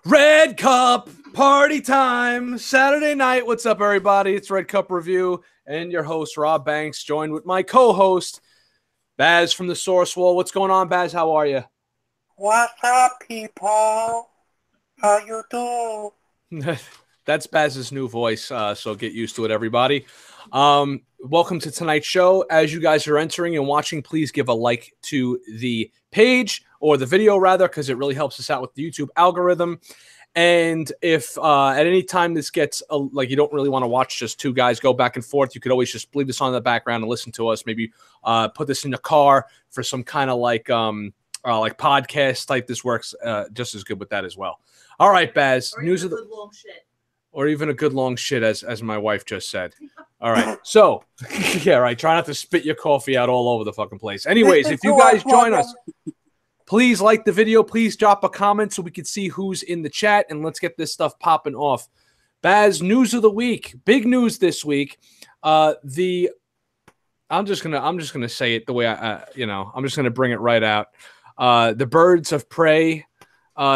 Red Cup party time, Saturday night. What's up, everybody? It's Red Cup Review and your host, Rob Banks, joined with my co-host, Baz from the Source Wall. What's going on, Baz? How are you? What's up, people? How you do? That's Baz's new voice, so get used to it, everybody. Welcome to tonight's show. As you guys are entering and watching, please give a like to the page, or the video rather, because it really helps us out with the YouTube algorithm. And if at any time this gets like you don't really want to watch just two guys go back and forth, you could always just leave this on in the background and listen to us. Maybe put this in the car for some kind of like podcast type. This works just as good with that as well. All right, Baz. Or news of the good long shit. Or even a good long shit, as my wife just said. All right. So, yeah, right. Try not to spit your coffee out all over the fucking place. Anyways, if you guys join us, please like the video. Please drop a comment so we can see who's in the chat, and let's get this stuff popping off. Baz, news of the week. Big news this week. I'm just gonna say it the way I'm just gonna bring it right out. The Birds of Prey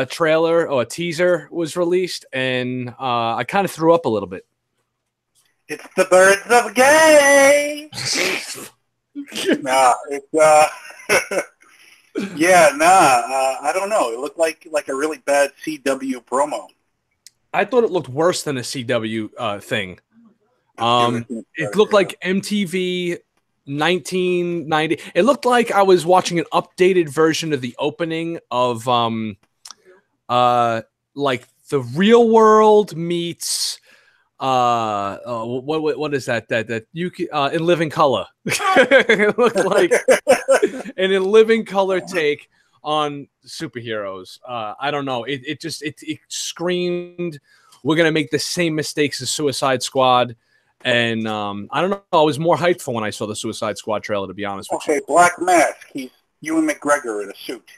trailer or a teaser was released, and I kind of threw up a little bit. It's the Birds of Gay! Nah, it's, I don't know. It looked like a really bad CW promo. I thought it looked worse than a CW thing. It looked like MTV 1990. It looked like I was watching an updated version of the opening of like The Real World meets what is that you can In Living Color. It looked like an In Living Color take on superheroes. I don't know. It screamed, we're gonna make the same mistakes as Suicide Squad. And I don't know. I was more hyped for when I saw the Suicide Squad trailer, to be honest with you. Okay, Black Mask. He's Ewan McGregor in a suit.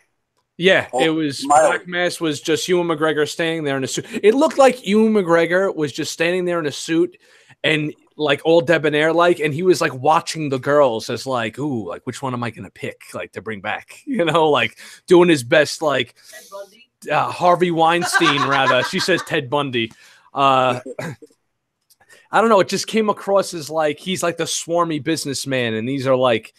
Yeah, it was Black Mask was just Ewan McGregor standing there in a suit. It looked like Ewan McGregor was just standing there in a suit and like all debonair like, and he was like watching the girls as like, ooh, like which one am I gonna pick like to bring back? You know, like doing his best like Harvey Weinstein rather. She says Ted Bundy. I don't know. It just came across as like he's like the swarmy businessman, and these are like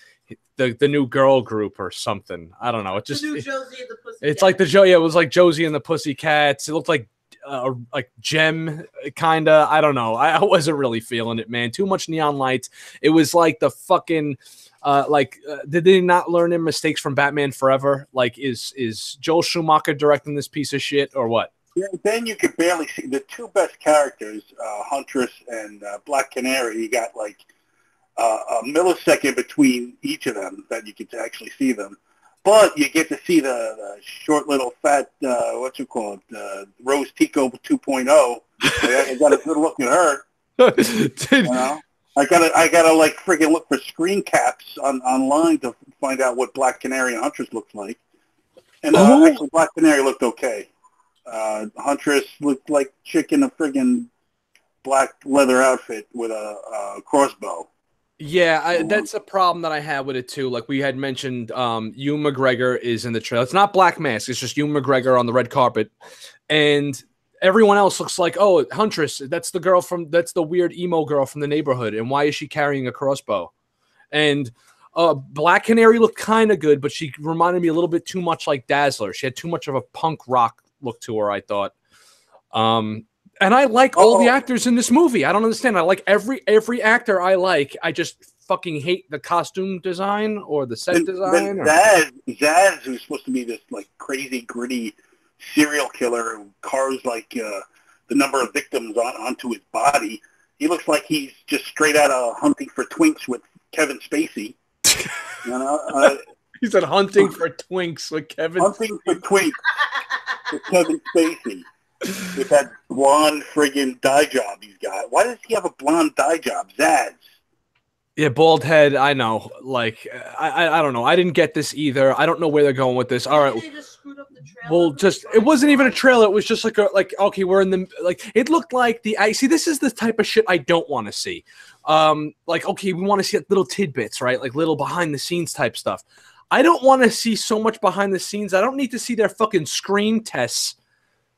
the new girl group or something. I don't know. It just the new Josie and the Pussycats. It's like it was like Josie and the Pussycats. It looked like Gem kind of. I don't know. I wasn't really feeling it, man. Too much neon lights. It was like the fucking did they not learn their mistakes from Batman Forever? Like is Joel Schumacher directing this piece of shit or what? Yeah, then you could barely see the two best characters, Huntress and Black Canary. You got like a millisecond between each of them that you could actually see them. But you get to see the short little fat, Rose Tico 2.0. I got a good look at her. You know? I gotta like friggin' look for screen caps online to find out what Black Canary and Huntress looks like. And actually, Black Canary looked okay. Huntress looked like chick in a friggin' black leather outfit with a crossbow. Yeah, that's a problem that I had with it too. Like we had mentioned, Ewan McGregor is in the trailer. It's not Black Mask. It's just Ewan McGregor on the red carpet, and everyone else looks like, oh, Huntress. That's the weird emo girl from the neighborhood. And why is she carrying a crossbow? And Black Canary looked kind of good, but she reminded me a little bit too much like Dazzler. She had too much of a punk rock look to her, I thought. And I like all the actors in this movie. I don't understand. I like every actor I like. I just fucking hate the costume design or the set design. Zaz, who's supposed to be this like crazy, gritty serial killer who carves like the number of victims onto his body. He looks like he's just straight out of Hunting for Twinks with Kevin Spacey. You know, he said Hunting for Twinks with Kevin. Hunting for Twinks with Kevin Spacey. With that blonde friggin' dye job he's got. Why does he have a blonde dye job? Zaz. Yeah, bald head. I know. Like, I don't know. I didn't get this either. I don't know where they're going with this. All right. They just screwed up the trailer. Well, it wasn't even a trailer. It was just like okay, we're in the it looked like see, this is the type of shit I don't want to see. Like, okay, we want to see little tidbits, right? Like little behind the scenes type stuff. I don't want to see so much behind the scenes. I don't need to see their fucking screen tests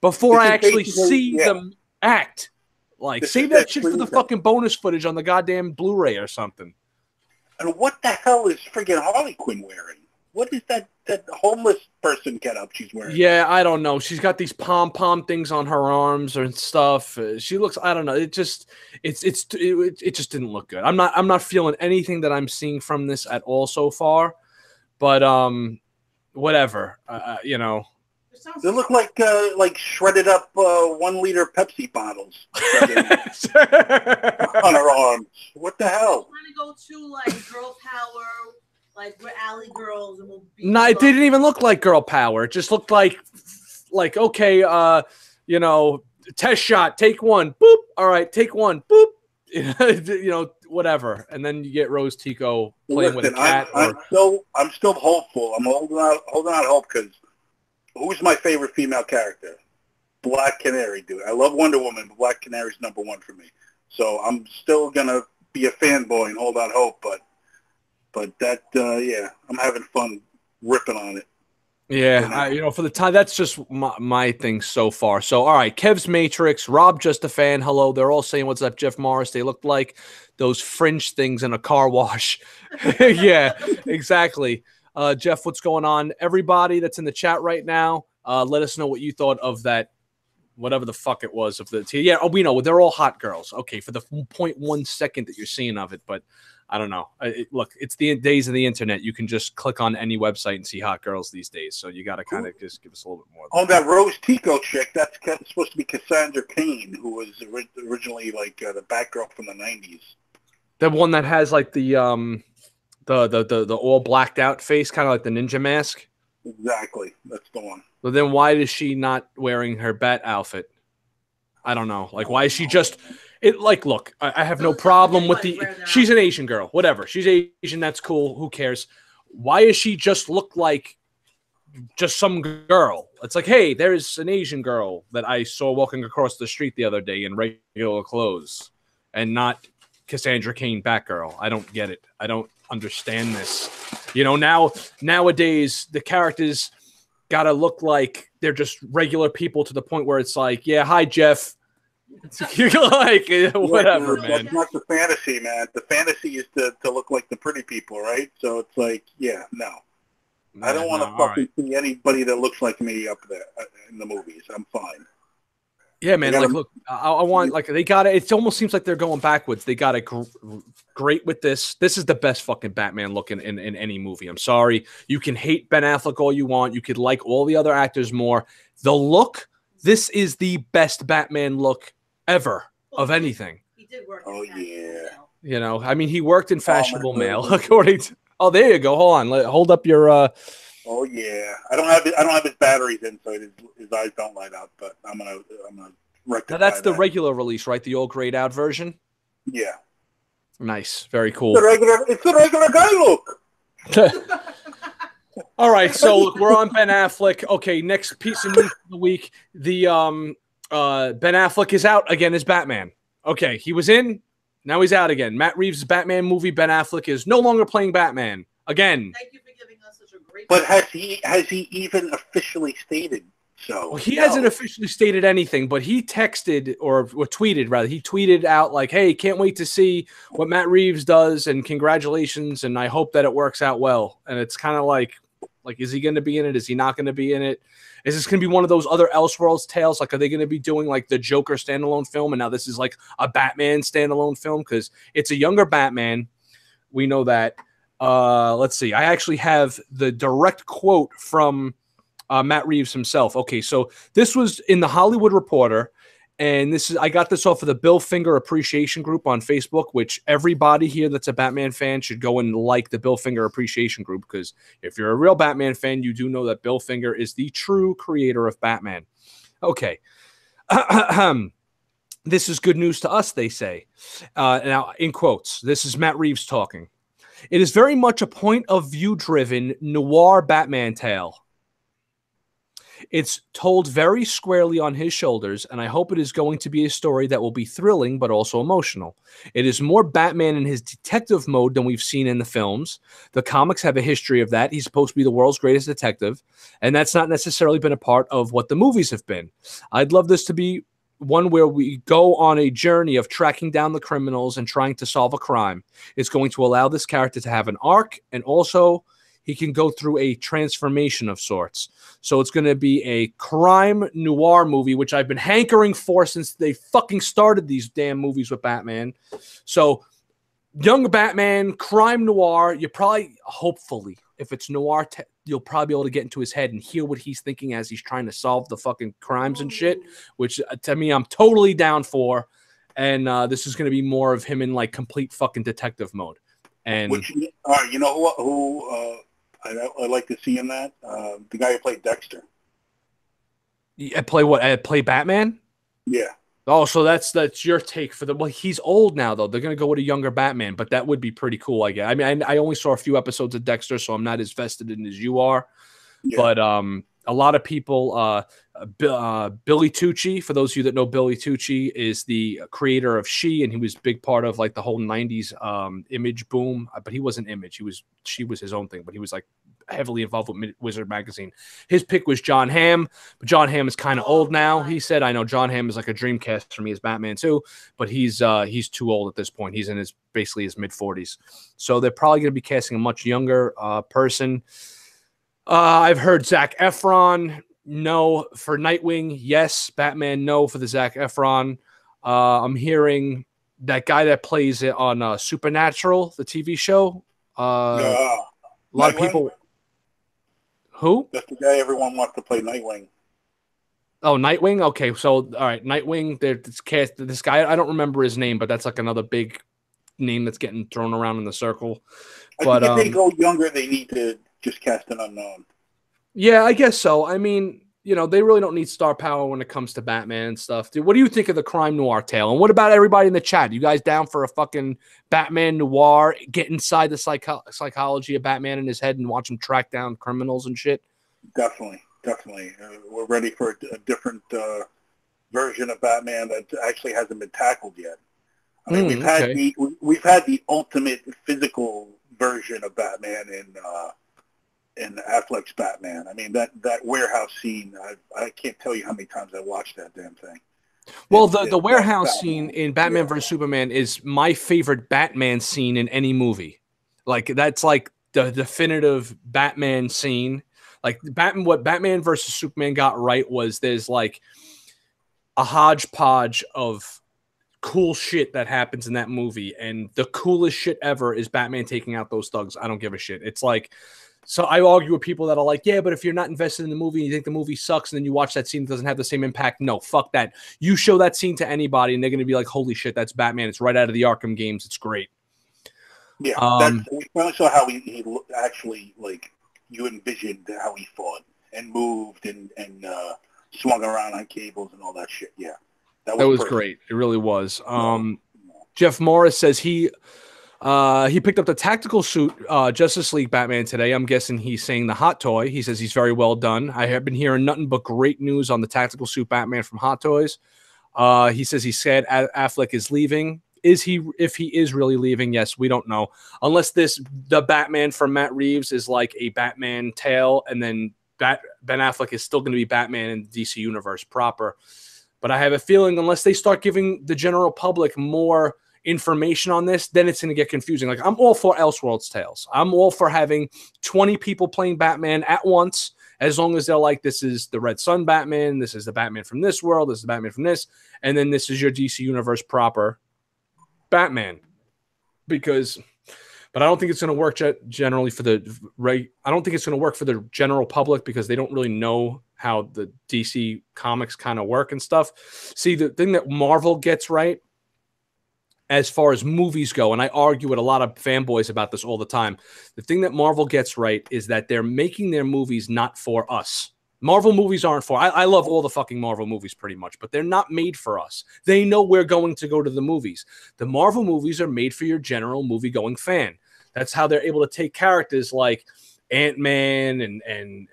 before This I is actually basically- see yeah. them act. Like, This save is that that shit for the screen fucking bonus footage on the goddamn Blu-ray or something. And what the hell is friggin' Harley Quinn wearing? What is that homeless person get up she's wearing? Yeah, I don't know. She's got these pom-pom things on her arms and stuff. She looks, I don't know. It just just didn't look good. I'm not feeling anything that I'm seeing from this at all so far. But whatever. You know. It sounds They look like shredded up 1 liter Pepsi bottles on her arms. What the I was hell? trying to go to like girl power, like we're alley girls and we'll be. No, it didn't even look like girl power. It just looked like okay, you know, test shot, take one, boop. All right, take one, boop. You know, whatever. And then you get Rose Tico playing with a cat. I'm still hopeful. I'm holding out hope because who's my favorite female character? Black Canary, dude. I love Wonder Woman, but Black Canary's #1 for me. So I'm still gonna be a fanboy and hold out hope, but that yeah, I'm having fun ripping on it. Yeah, you know, for the time, that's just my thing so far. So, all right, Kev's Matrix, Rob Just a Fan, hello. They're all saying, what's up, Jeff Morris? They looked like those fringe things in a car wash. Yeah, exactly. Jeff, what's going on? Everybody that's in the chat right now, let us know what you thought of that, whatever the fuck it was. Yeah, we know. They're all hot girls. Okay, for the 0.1 second that you're seeing of it, but I don't know. Look, it's the days of the internet. You can just click on any website and see hot girls these days. So you got to kind of just give us a little bit more. Oh, that Rose Tico chick, that's supposed to be Cassandra Cain, who was originally like the Batgirl from the 90s. The one that has like the all blacked out face, kind of like the ninja mask. Exactly. That's the one. But then why is she not wearing her bat outfit? I don't know. Like, why is she just... It like, look, I have no problem with the... She's an Asian girl. Whatever. She's Asian. That's cool. Who cares? Why is she just look like just some girl? It's like, hey, there's an Asian girl that I saw walking across the street the other day in regular clothes and not Cassandra Cain Batgirl. I don't get it. I don't understand this. You know, nowadays, the characters got to look like they're just regular people to the point where it's like, yeah, hi, Jeff. Like whatever, man. That's not the fantasy, man. The fantasy is to look like the pretty people, right? So it's like, yeah, no. I don't want to fucking see anybody that looks like me up there in the movies. I'm fine. Yeah, man. Like, look, I want like they got it. It almost seems like they're going backwards. They got it great with this. This is the best fucking Batman look in any movie. I'm sorry. You can hate Ben Affleck all you want. You could like all the other actors more. The look. This is the best Batman look ever of anything. He did work. Oh yeah. You know, I mean, he worked in Fashionable Mail, according to. Oh, there you go. Hold on. Hold up your. Oh yeah. I don't have his batteries in, so his eyes don't light up. But I'm gonna rectify Now that's the that. regular release, right? The old grayed out version. Yeah. Nice. Very cool. It's the regular guy look. All right, so look, we're on Ben Affleck. Okay, next piece of news of the week: the Ben Affleck is out again as Batman. Okay, he was in, now he's out again. Matt Reeves' Batman movie. Ben Affleck is no longer playing Batman again. Thank you for giving us such a great. But has he even officially stated so? Well, he hasn't officially stated anything, but he texted or tweeted rather. He tweeted out like, "Hey, can't wait to see what Matt Reeves does, and congratulations, and I hope that it works out well." And it's kind of like, is he going to be in it? Is he not going to be in it? Is this going to be one of those other Elseworlds tales? Like, are they going to be doing like the Joker standalone film, and now this is like a Batman standalone film because it's a younger Batman? We know that. Let's see. I actually have the direct quote from Matt Reeves himself. Okay, so this was in the Hollywood Reporter, and I got this off of the Bill Finger Appreciation Group on Facebook, which everybody here that's a Batman fan should go and like the Bill Finger Appreciation Group, because if you're a real Batman fan, you do know that Bill Finger is the true creator of Batman. Okay. This is good news to us, they say. Now, in quotes, this is Matt Reeves talking. It is very much a point of view driven noir Batman tale. It's told very squarely on his shoulders, and I hope it is going to be a story that will be thrilling but also emotional. It is more Batman in his detective mode than we've seen in the films. The comics have a history of that. He's supposed to be the world's greatest detective, and that's not necessarily been a part of what the movies have been. I'd love this to be one where we go on a journey of tracking down the criminals and trying to solve a crime. It's going to allow this character to have an arc, and also he can go through a transformation of sorts. So it's going to be a crime noir movie, which I've been hankering for since they fucking started these damn movies with Batman. So young Batman, crime noir, you probably, hopefully, if it's noir, you'll probably be able to get into his head and hear what he's thinking as he's trying to solve the fucking crimes and shit, which to me, I'm totally down for. And this is going to be more of him in like complete fucking detective mode. And you know who I'd like to see in that? The guy who played Dexter. Play Batman? Yeah. Oh, so that's your take for the. Well, he's old now though. They're gonna go with a younger Batman, but that would be pretty cool. I guess. I mean, I only saw a few episodes of Dexter, so I'm not as vested in as you are. Yeah. But a lot of people, Billy Tucci. For those of you that know, Billy Tucci is the creator of She, and he was a big part of like the whole '90s Image boom. But he wasn't Image. She was his own thing. But he was like heavily involved with Wizard magazine. His pick was John Hamm, but John Hamm is kind of old now. He said, "I know John Hamm is like a dream cast for me as Batman too, but he's too old at this point. He's in basically his mid-40s, so they're probably going to be casting a much younger person." I've heard Zac Efron, no for Nightwing, yes. Batman, no for the Zac Efron. I'm hearing that guy that plays it on Supernatural, the TV show. A lot of people. Who? That's the guy everyone wants to play Nightwing. Oh, Nightwing? Okay, so, all right, Nightwing, this guy, I don't remember his name, but that's like another big name that's getting thrown around in the circle. I think if they go younger, they need to just cast an unknown. Yeah, I guess so. I mean, you know, they really don't need star power when it comes to Batman and stuff. Dude, what do you think of the crime noir tale? And what about everybody in the chat? You guys down for a fucking Batman noir? Get inside the psychology of Batman in his head and watch him track down criminals and shit? Definitely. We're ready for a different version of Batman that actually hasn't been tackled yet. I mean, we've had the ultimate physical version of Batman in Affleck's Batman. I mean, that warehouse scene, I can't tell you how many times I watched that damn thing. Well, the warehouse scene in Batman vs. Superman is my favorite Batman scene in any movie. Like, that's like the definitive Batman scene. Like, what Batman vs. Superman got right was there's like a hodgepodge of cool shit that happens in that movie. And the coolest shit ever is Batman taking out those thugs. I don't give a shit. It's like, so I argue with people that are like, yeah, but if you're not invested in the movie and you think the movie sucks and then you watch that scene, it doesn't have the same impact. No, fuck that. You show that scene to anybody and they're going to be like, holy shit, that's Batman. It's right out of the Arkham games. It's great. Yeah. We finally saw how he actually, like, you envisioned how he fought and moved and swung around on cables and all that shit. Yeah. That was great. It really was. Jeff Morris says he picked up the tactical suit Justice League Batman today. I'm guessing he's saying the Hot Toy. He says he's very well done. I have been hearing nothing but great news on the tactical suit Batman from Hot Toys. He says he's sad Affleck is leaving. If he is really leaving? Yes, we don't know. Unless the Batman from Matt Reeves is like a Batman tale, and then Ben Affleck is still going to be Batman in the DC universe proper. But I have a feeling unless they start giving the general public more information on this, then it's going to get confusing. Like, I'm all for Elseworlds tales. I'm all for having 20 people playing Batman at once, as long as they're like, this is the Red Sun Batman, this is the Batman from this world, this is the Batman from this, and then this is your DC universe proper Batman. But I don't think it's going to work generally for I don't think it's going to work for the general public because they don't really know how the DC comics kind of work and stuff. See, the thing that Marvel gets right as far as movies go, and I argue with a lot of fanboys about this all the time, the thing that Marvel gets right is that they're making their movies not for us. Marvel movies aren't for... I love all the fucking Marvel movies pretty much, but they're not made for us. They know we're going to go to the movies. The Marvel movies are made for your general movie-going fan. That's how they're able to take characters like Ant-Man and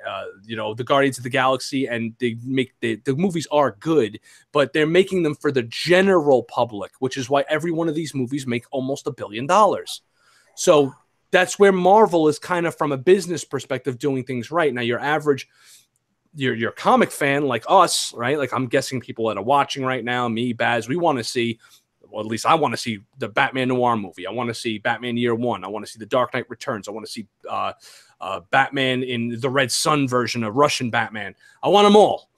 you know, the Guardians of the Galaxy, and they make the movies are good, but they're making them for the general public, which is why every one of these movies make almost $1 billion. So that's where Marvel is kind of, from a business perspective, doing things right. Now, your average, your comic fan like us, right? Like, I'm guessing people that are watching right now, me, Baz, we want to see, well, at least I want to see the Batman Noir movie. I want to see Batman Year One. I want to see the Dark Knight Returns. I want to see Batman in the Red Sun version of Russian Batman. I want them all.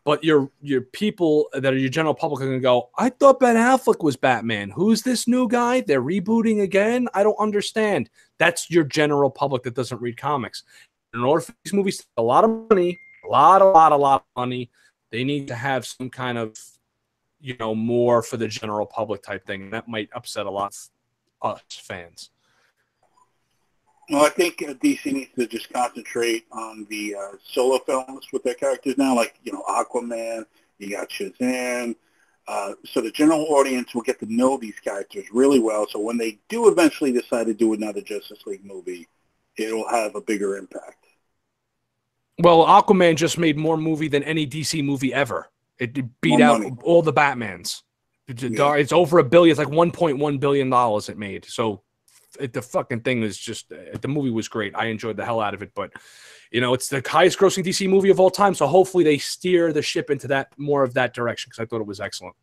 But your people that are your general public are going to go, I thought Ben Affleck was Batman. Who's this new guy? They're rebooting again? I don't understand. That's your general public that doesn't read comics. In order for these movies to make a lot of money, a lot of money, they need to have some kind of, you know, more for the general public type thing. That might upset a lot of us fans. Well, I think DC needs to just concentrate on the solo films with their characters now, like, you know, Aquaman, you got Shazam. So the general audience will get to know these characters really well. So when they do eventually decide to do another Justice League movie, it will have a bigger impact. Well, Aquaman just made more movie than any DC movie ever. It beat out all the Batmans. Yeah. It's over $1 billion. It's like $1.1 billion it made. So the fucking thing is just, the movie was great. I enjoyed the hell out of it. But, you know, it's the highest grossing DC movie of all time. So hopefully they steer the ship into that, more of that direction, because I thought it was excellent.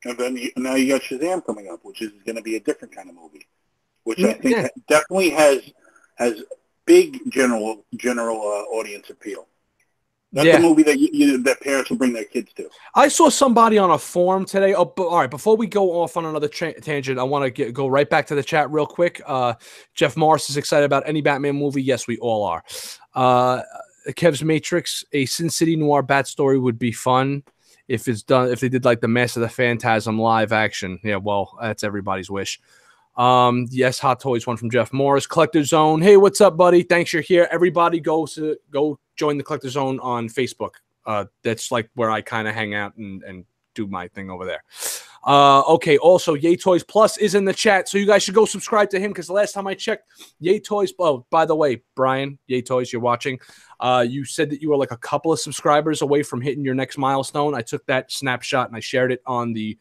And then now you got Shazam coming up, which is going to be a different kind of movie, which I think definitely has big general audience appeal. That's a movie that that parents will bring their kids to. I saw somebody on a forum today. Oh, all right. Before we go off on another tangent, I want to go right back to the chat real quick. Jeff Morris is excited about any Batman movie. Yes, we all are. Kev's Matrix, a Sin City Noir Bat story would be fun if it's done. If they did like the Mask of the Phantasm live action. Yeah, well, that's everybody's wish. Yes, Hot Toys one from Jeff Morris. Collector Zone. Hey, what's up, buddy? Thanks you're here. Everybody go join the Collector Zone on Facebook. That's like where I kind of hang out and do my thing over there. Okay, also Yay Toys Plus is in the chat, so you guys should go subscribe to him, because the last time I checked, Yay Toys, oh, by the way, Brian, Yay Toys, you're watching. You said that you were like a couple of subscribers away from hitting your next milestone. I took that snapshot and I shared it on the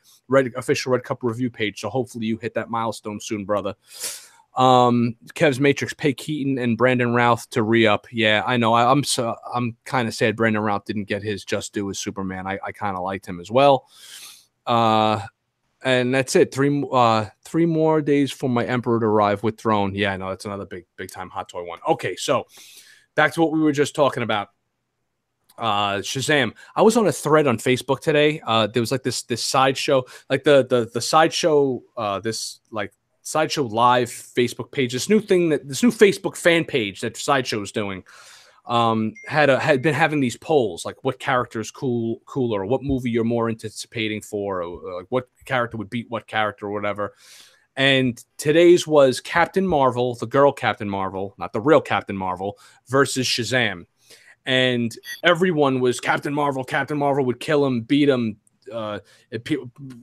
official Red Cup review page, so hopefully you hit that milestone soon, brother. Kev's Matrix, pay Keaton and Brandon Routh to re-up. Yeah, I know. I'm kind of sad Brandon Routh didn't get his just due as Superman. I kind of liked him as well. And that's it. 3 more days for my Emperor to arrive with Throne. Yeah, no, that's another big time Hot Toy one. Okay, so back to what we were just talking about. Shazam. I was on a thread on Facebook today. There was like this sideshow, like the sideshow, this like Sideshow Live Facebook page, this new Facebook fan page that Sideshow is doing, had been having these polls, like what character is cooler, or what movie you're more anticipating for, or like what character would beat what character or whatever. And today's was Captain Marvel, the girl Captain Marvel, not the real Captain Marvel, versus Shazam. And everyone was Captain Marvel would kill him, beat him.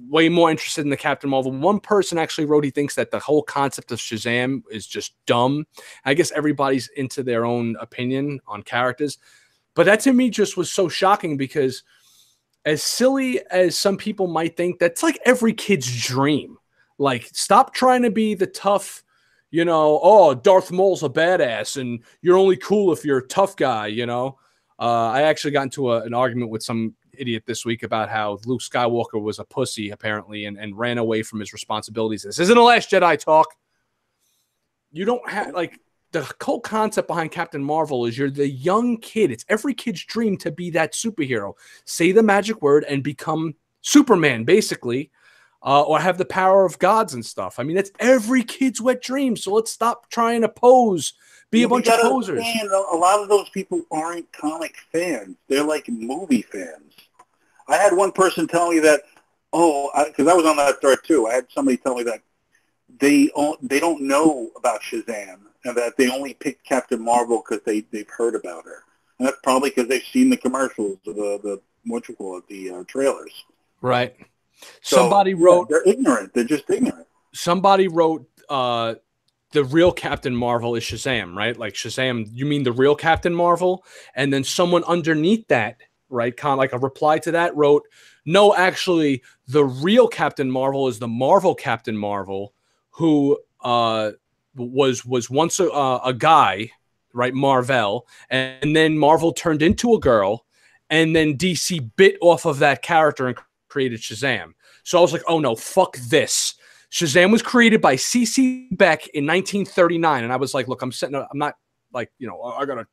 Way more interested in the Captain Marvel. One person actually wrote he thinks that the whole concept of Shazam is just dumb. I guess everybody's into their own opinion on characters, but that to me just was so shocking, because as silly as some people might think, that's like every kid's dream. Like, stop trying to be the tough, you know, oh, Darth Maul's a badass and you're only cool if you're a tough guy, you know. I actually got into an argument with some idiot this week about how Luke Skywalker was a pussy, apparently, and ran away from his responsibilities. This isn't the Last Jedi talk. You don't have, like, the whole concept behind Captain Marvel is you're the young kid. It's every kid's dream to be that superhero. Say the magic word and become Superman, basically, or have the power of gods and stuff. I mean, that's every kid's wet dream. So let's stop trying to pose, be a bunch of posers. A lot of those people aren't comic fans. They're like movie fans. I had one person tell me that, because I was on that thread too. I had somebody tell me that they don't know about Shazam, and that they only picked Captain Marvel because they've heard about her. And that's probably because they've seen the commercials, the trailers. Right. So, somebody wrote... they're ignorant. They're just ignorant. Somebody wrote... the the real Captain Marvel is Shazam, right? Like Shazam, you mean the real Captain Marvel? And then someone underneath that, right, kind of like a reply to that, wrote, no, actually, the real Captain Marvel is the Marvel Captain Marvel, who was once a guy, right, Marvel, and then Marvel turned into a girl, and then DC bit off of that character and created Shazam. So I was like, oh no, fuck this. Shazam was created by C.C. Beck in 1939, and I was like, look, I'm not like, you know, I gotta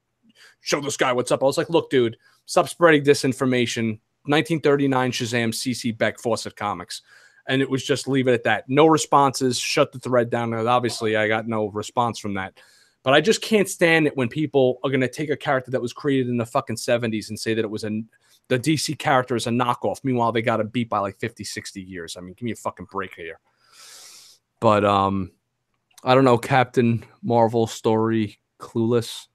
show this guy what's up. I was like, look, dude, stop spreading disinformation. 1939 Shazam, C.C. Beck, Fawcett Comics. And it was just leave it at that. No responses, shut the thread down. And obviously, I got no response from that. But I just can't stand it when people are going to take a character that was created in the fucking 70s and say that it was the DC character is a knockoff. Meanwhile, they got it beat by like 50, 60 years. I mean, give me a fucking break here. But I don't know, Captain Marvel story, Clueless.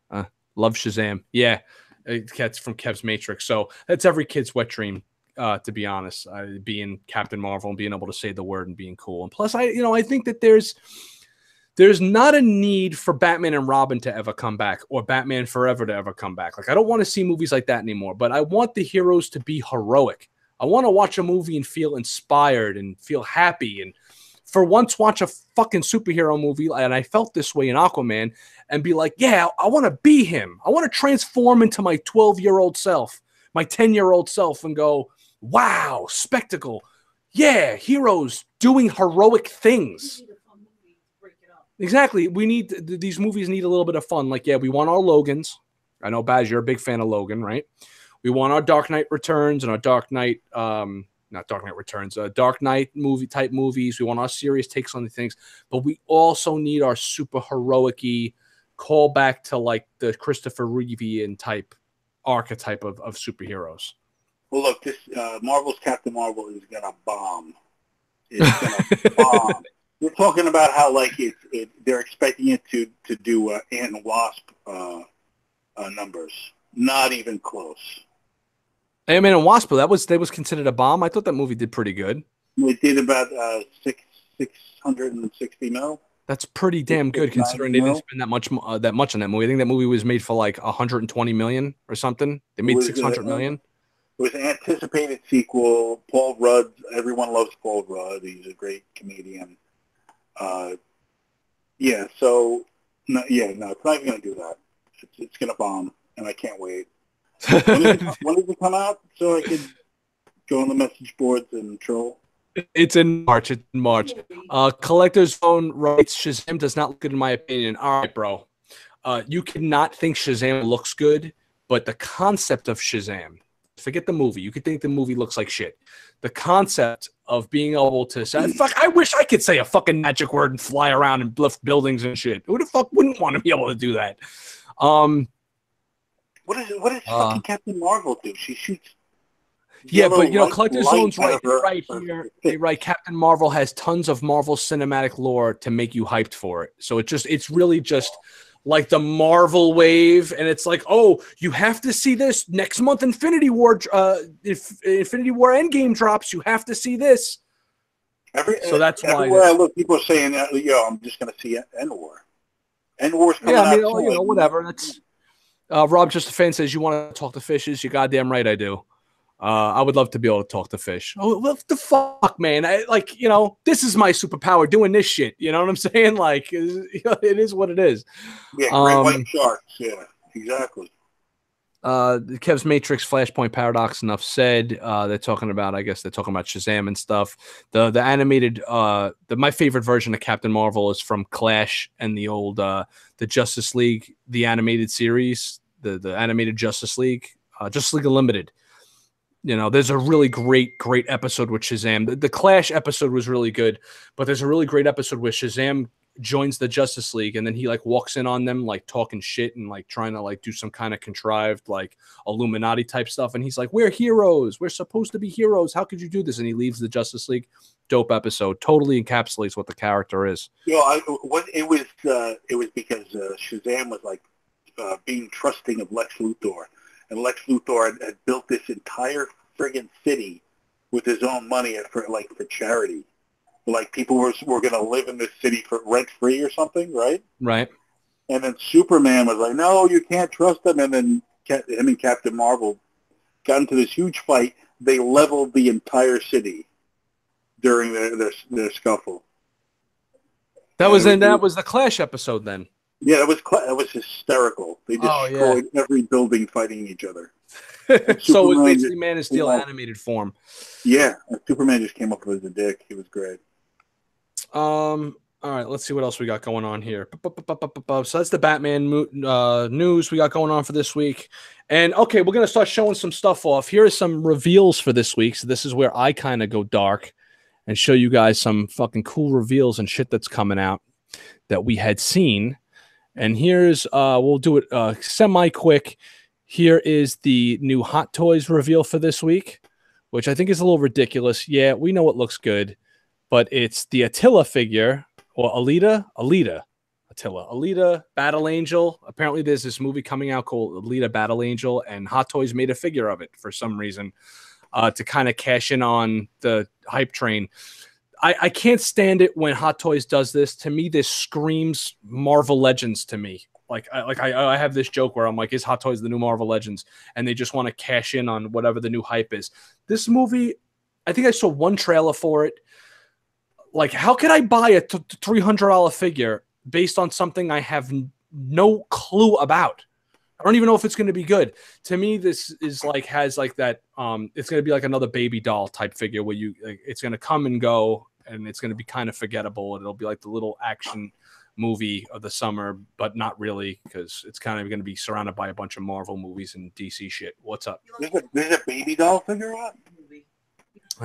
Love Shazam. Yeah, it's from Kev's Matrix. So that's every kid's wet dream, to be honest, being Captain Marvel and being able to say the word and being cool. And plus, I think that there's not a need for Batman and Robin to ever come back or Batman Forever to ever come back. Like, I don't want to see movies like that anymore, but I want the heroes to be heroic. I want to watch a movie and feel inspired and feel happy and for once watch a fucking superhero movie, and I felt this way in Aquaman, and be like, yeah, I want to be him. I want to transform into my 12-year-old self, my 10-year-old self, and go, wow, spectacle. Yeah, heroes doing heroic things. Exactly. These movies need a little bit of fun. Like, yeah, we want our Logans. I know, Baz, you're a big fan of Logan, right? We want our Dark Knight Returns and our Dark Knight, not Dark Knight Returns, Dark Knight movie type movies. We want our serious takes on the things, but we also need our super heroic-y callback to like the Christopher Reevian type archetype of superheroes. Well, look, this Marvel's Captain Marvel is gonna bomb. It's gonna bomb. You're talking about how like they're expecting it to do Ant and Wasp numbers. Not even close. Ant-Man and Wasp, that was considered a bomb. I thought that movie did pretty good. It did about 660 mil. That's pretty damn good considering they didn't spend that much on that movie. I think that movie was made for like 120 million or something. They made 600 million. It was an anticipated sequel. Paul Rudd, everyone loves Paul Rudd. He's a great comedian. Yeah, so no, it's not even gonna do that. It's gonna bomb, and I can't wait. When does it come out so I could go on the message boards and troll? It's in March. Collector's Phone writes, Shazam does not look good in my opinion. All right, bro. You cannot think Shazam looks good, but the concept of Shazam, forget the movie. You could think the movie looks like shit. The concept of being able to say, fuck, I wish I could say a fucking magic word and fly around and lift buildings and shit. Who the fuck wouldn't want to be able to do that? What does fucking Captain Marvel do? She shoots. Yeah, but Collector's Zone's right here. They write Captain Marvel has tons of Marvel cinematic lore to make you hyped for it. So it's really just like the Marvel wave, and it's like, oh, you have to see this next month. Infinity War, if Infinity War Endgame drops, you have to see this. So that's why. Everywhere I look, people are saying, "Yo, I'm just going to see End-War." End-War's coming out. Yeah, I mean, whatever. That's Rob Just a Fan says you want to talk to fishes. You're goddamn right, I do. I would love to be able to talk to fish. Oh, what the fuck, man? This is my superpower, doing this shit. You know what I'm saying? Like, it is what it is. Yeah, great white sharks. Yeah, exactly. Kev's Matrix Flashpoint Paradox, enough said. They're talking about Shazam and stuff. The animated, my favorite version of Captain Marvel is from Clash and the old, the Justice League, the animated series, the animated Justice League Unlimited. There's a really great episode with Shazam. The Clash episode was really good, but there's a really great episode where Shazam joins the Justice League, and then he like walks in on them like talking shit and like trying to like do some kind of contrived like Illuminati type stuff, and he's like, we're heroes, we're supposed to be heroes, how could you do this? And he leaves the Justice League. Dope episode, totally encapsulates what the character is. It was because Shazam was like being trusting of Lex Luthor, and Lex Luthor had built this entire friggin' city with his own money for charity. like people were going to live in this city for rent-free or something, right? Right. And then Superman was like, no, you can't trust them. And then him and Captain Marvel got into this huge fight. They leveled the entire city during their scuffle. That was the Clash episode then. Yeah, that was hysterical. They destroyed every building fighting each other. So it was basically Man of Steel animated form. Yeah, and Superman just came up with a dick. He was great. All right, let's see what else we got going on here. So that's the Batman news we got going on for this week. And okay, we're going to start showing some stuff off. Here are some reveals for this week. So this is where I kind of go dark and show you guys some fucking cool reveals and shit that's coming out that we had seen. And here's, we'll do it semi-quick. Here is the new Hot Toys reveal for this week, which I think is a little ridiculous. Yeah, we know it looks good, but it's the Attila figure, or Attila, Battle Angel. Apparently there's this movie coming out called Alita Battle Angel, and Hot Toys made a figure of it for some reason to kind of cash in on the hype train. I can't stand it when Hot Toys does this. To me, this screams Marvel Legends to me. I have this joke where I'm like, is Hot Toys the new Marvel Legends? And they just want to cash in on whatever the new hype is. This movie, I think I saw one trailer for it. Like, how could I buy a $300 figure based on something I have no clue about? I don't even know if it's going to be good. To me, this is like, has like that, it's going to be like another baby doll type figure where it's going to come and go, and it's going to be kind of forgettable. It'll be like the little action movie of the summer, but not really, because it's kind of going to be surrounded by a bunch of Marvel movies and DC shit. What's up? There's a baby doll figure out?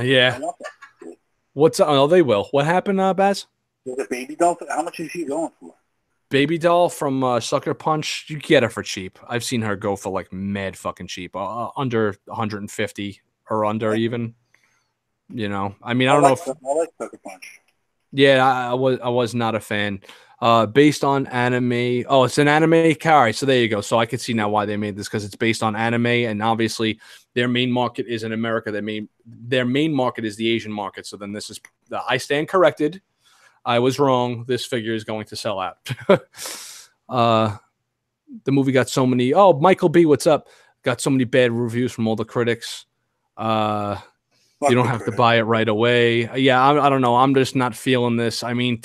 Yeah. What's up? Oh, they will. What happened, Baz? There's a baby doll. How much is she going for? Baby doll from Sucker Punch. You get her for cheap. I've seen her go for like mad fucking cheap, under 150 or under even. You know, I mean, I don't know if I like Sucker Punch. Yeah, I was not a fan. Based on anime. Oh, it's an anime car. So there you go. So I could see now why they made this, because it's based on anime, and obviously their main market is in America. Their main market is the Asian market. So then this is I stand corrected. I was wrong. This figure is going to sell out. The movie got so many. Oh, Michael B, what's up? Got so many bad reviews from all the critics. You don't have to buy it right away. Yeah, I don't know. I'm just not feeling this. I mean,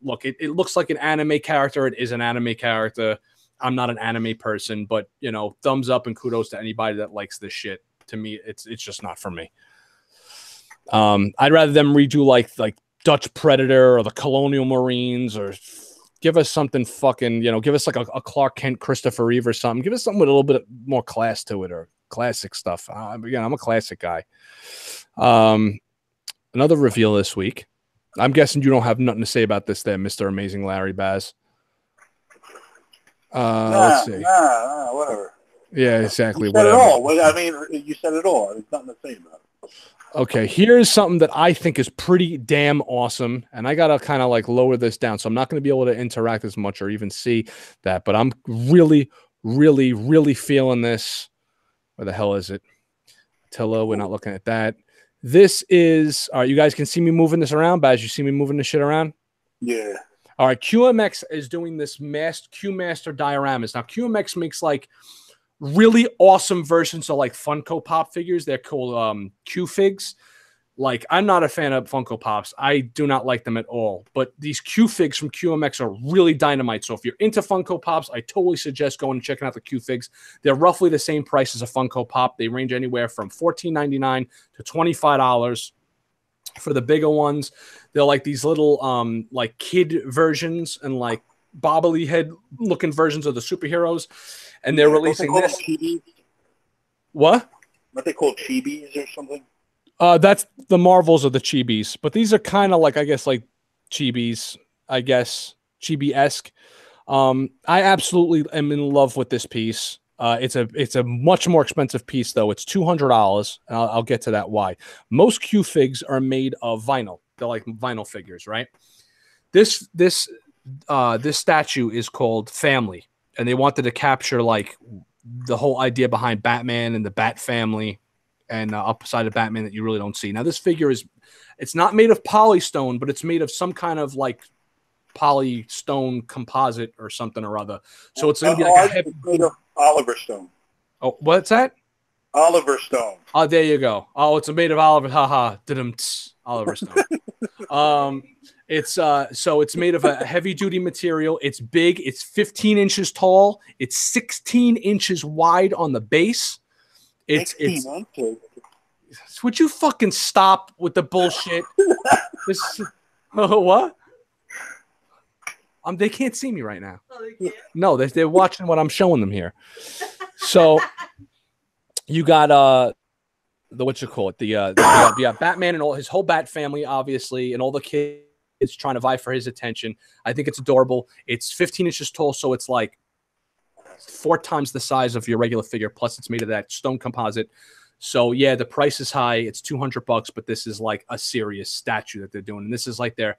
look, it looks like an anime character. It is an anime character. I'm not an anime person, but, you know, thumbs up and kudos to anybody that likes this shit. To me, it's just not for me. I'd rather them redo like Dutch Predator or the Colonial Marines, or give us something fucking, you know, give us like a Clark Kent, Christopher Reeve or something. Give us something with a little bit more class to it, or classic stuff. Again, I'm a classic guy. Another reveal this week. I'm guessing you don't have nothing to say about this there, Mr. Amazing Larry Baz. Let's see. Whatever. Yeah, exactly. You said it all. I mean, you said it all. There's nothing to say about it. Okay, here's something that I think is pretty damn awesome, and I gotta kind of like lower this down, so I'm not going to be able to interact as much or even see that, but I'm really, really, really feeling this. Where the hell is it? Attila, we're not looking at that. This is, all right, you guys can see me moving this around, Baz. You see me moving this shit around? Yeah. All right, QMX is doing this Q-Master dioramas. Now, QMX makes like really awesome versions of like Funko Pop figures. They're called Q-Figs. Like, I'm not a fan of Funko Pops. I do not like them at all. But these Q-Figs from QMX are really dynamite. So if you're into Funko Pops, I totally suggest going and checking out the Q-Figs. They're roughly the same price as a Funko Pop. They range anywhere from $14.99 to $25. For the bigger ones, they're like these little like kid versions and like bobbly head looking versions of the superheroes. And they're releasing this. What? What they call chibis or something? That's the Marvels of the chibis, but these are kind of like, I guess, like chibis, I guess, chibi-esque. I absolutely am in love with this piece. It's a much more expensive piece though. It's $200. And I'll get to that why. Most Q-Figs are made of vinyl. They're like vinyl figures, right? This statue is called Family, and they wanted to capture like the whole idea behind Batman and the Bat-Family. and upside of Batman that you really don't see. Now, this figure it's not made of polystone, but it's made of some kind of like polystone composite or something or other. So it's going to be like a heavy... It's made of Oliver Stone. Oh, what's that? Oliver Stone. Oh, there you go. Oh, it's made of Oliver. Haha. Oliver Stone. So it's made of a heavy duty material. It's big. It's 15 inches tall. It's 16 inches wide on the base. It's would you fucking stop with the bullshit? What? They can't see me right now. Oh, they can't? No, they're watching what I'm showing them here. So you got the what you call it? You got Batman and all his whole Bat family, obviously, and all the kids trying to vie for his attention. I think it's adorable. It's 15 inches tall, so it's like 4 times the size of your regular figure. Plus, it's made of that stone composite. So yeah, the price is high. It's $200, but this is like a serious statue that they're doing, and this is like they're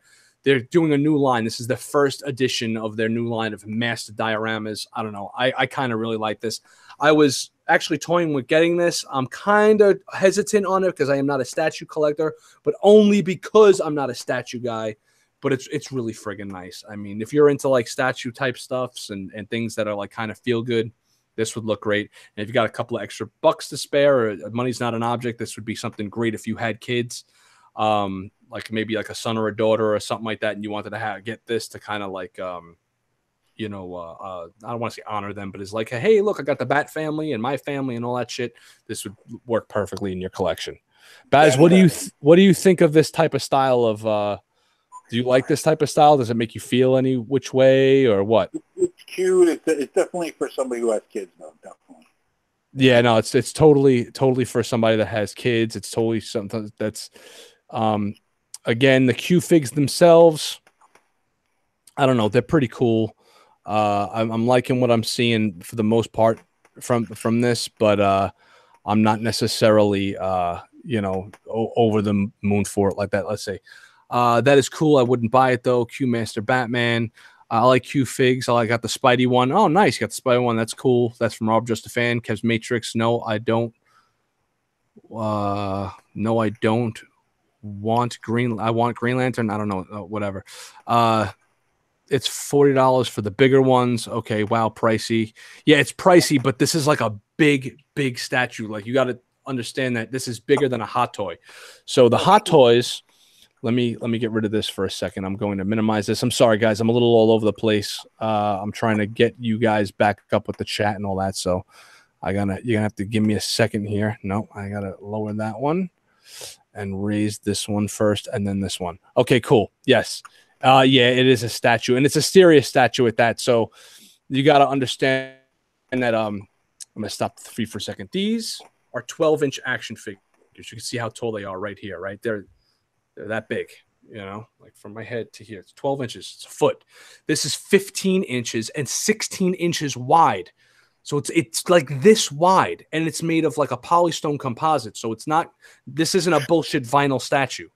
doing a new line. This is the first edition of their new line of masked dioramas. I don't know. I kind of really like this. I was actually toying with getting this. I'm kind of hesitant on it because I am not a statue collector, but only because I'm not a statue guy. But it's really friggin' nice. I mean, if you're into like statue type stuffs and things that are like kind of feel good, this would look great. And if you got a couple of extra bucks to spare, or money's not an object, this would be something great if you had kids. Like maybe like a son or a daughter or something like that, and you wanted to get this to kind of like, I don't want to say honor them, but it's like, hey, look, I got the Bat family and my family and all that shit. This would work perfectly in your collection. Baz, what do you think of this type of style of? Do you like this type of style? Does it make you feel any which way or what? It's cute. It's definitely for somebody who has kids, though. Definitely. Yeah, no, it's totally for somebody that has kids. It's totally something that's. Again, the Q figs themselves, I don't know, they're pretty cool. I'm liking what I'm seeing for the most part from this, but I'm not necessarily over the moon for it like that. Let's say that is cool. I wouldn't buy it though. Qmaster Batman. I like Q figs. I got the Spidey one. Oh, nice, you got the Spidey one. That's cool. That's from Rob Just a Fan. Kev's Matrix. No, I don't. No, I don't. I want Green Lantern. I don't know, whatever. It's $40 for the bigger ones. Okay, wow, pricey. Yeah, it's pricey, but this is like a big statue. Like you got to understand that this is bigger than a hot toy. So the hot toys. Let me get rid of this for a second. I'm going to minimize this. I'm sorry, guys. I'm a little all over the place. I'm trying to get you guys back up with the chat and all that. So you're gonna have to give me a second here. No, I gotta lower that one. And raise this one first, and then this one. Okay, cool. Yes. Yeah, it is a statue, and it's a serious statue at that. So you got to understand that I'm going to stop the feed for a second. These are 12-inch action figures. You can see how tall they are right here, right? They're that big, like from my head to here. It's 12 inches. It's a foot. This is 15 inches and 16 inches wide. So it's like this wide, and it's made of like a polystone composite. So this isn't a bullshit vinyl statue.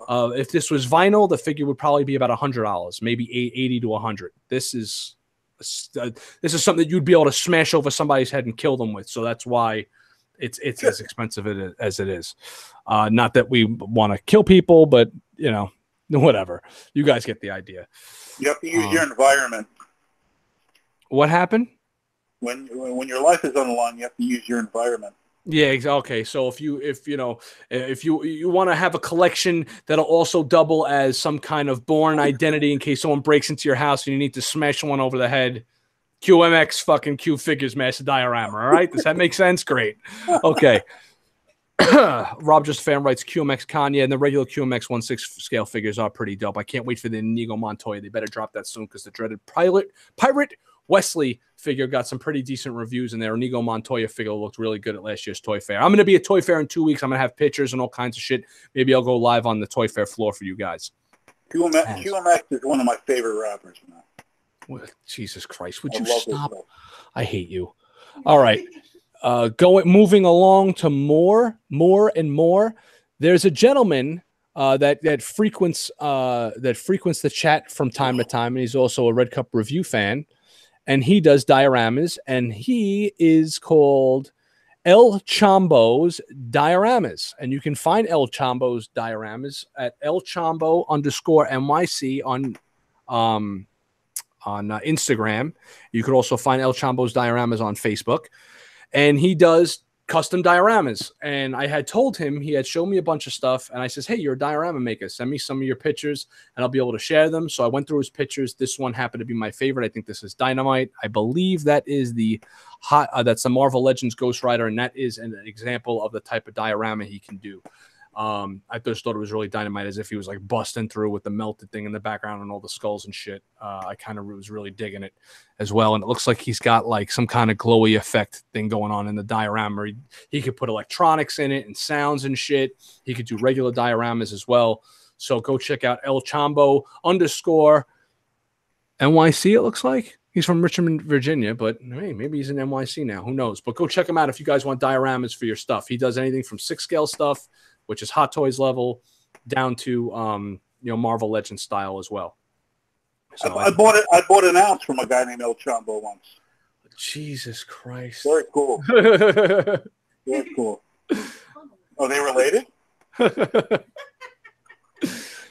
If this was vinyl, the figure would probably be about $100, maybe $80 to $100. This is something that you'd be able to smash over somebody's head and kill them with. So that's why it's as expensive as it is. Not that we want to kill people, but whatever. You guys get the idea. You have to use your environment. What happened? When your life is on the line, you have to use your environment. Yeah. Okay. So if you want to have a collection that'll also double as some kind of born identity in case someone breaks into your house and you need to smash one over the head, QMX fucking Q figures master diorama. All right. Does that make sense? Great. Okay. Rob Just Fan writes QMX Kanye, and the regular QMX 1/6 scale figures are pretty dope. I can't wait for the Inigo Montoya. They better drop that soon because the dreaded Pirate Wesley figure got some pretty decent reviews, and their Inigo Montoya figure looked really good at last year's Toy Fair. I'm going to be at Toy Fair in 2 weeks. I'm going to have pictures and all kinds of shit. Maybe I'll go live on the Toy Fair floor for you guys. QMX is one of my favorite rappers, man. Well, Jesus Christ, would you stop? I hate you. All right. Moving along to more and more. There's a gentleman that frequents the chat from time to time, and he's also a Red Cup review fan. And he does dioramas, and he is called El Chambo's Dioramas. And you can find El Chambo's Dioramas at El Chambo _NYC on Instagram. You could also find El Chambo's Dioramas on Facebook. And he does custom dioramas. And I had told him, he had shown me a bunch of stuff. And I says, hey, you're a diorama maker. Send me some of your pictures and I'll be able to share them. So I went through his pictures. This one happened to be my favorite. I think this is Dynamite. I believe that is that's the Marvel Legends Ghost Rider. And that is an example of the type of diorama he can do. I just thought it was really Dynamite, as if he was like busting through with the melted thing in the background and all the skulls and shit. I kind of was really digging it as well. And it looks like he's got like some kind of glowy effect thing going on in the diorama. He could put electronics in it and sounds and shit. He could do regular dioramas as well. So go check out El Chambo _NYC. It looks like he's from Richmond, Virginia, but hey, maybe he's in NYC now. Who knows? But go check him out if you guys want dioramas for your stuff. He does anything from 6-scale stuff, which is Hot Toys level, down to Marvel Legends style as well. So I bought an ounce from a guy named El Chambo once. Jesus Christ! Very cool. Very cool. Oh, they related?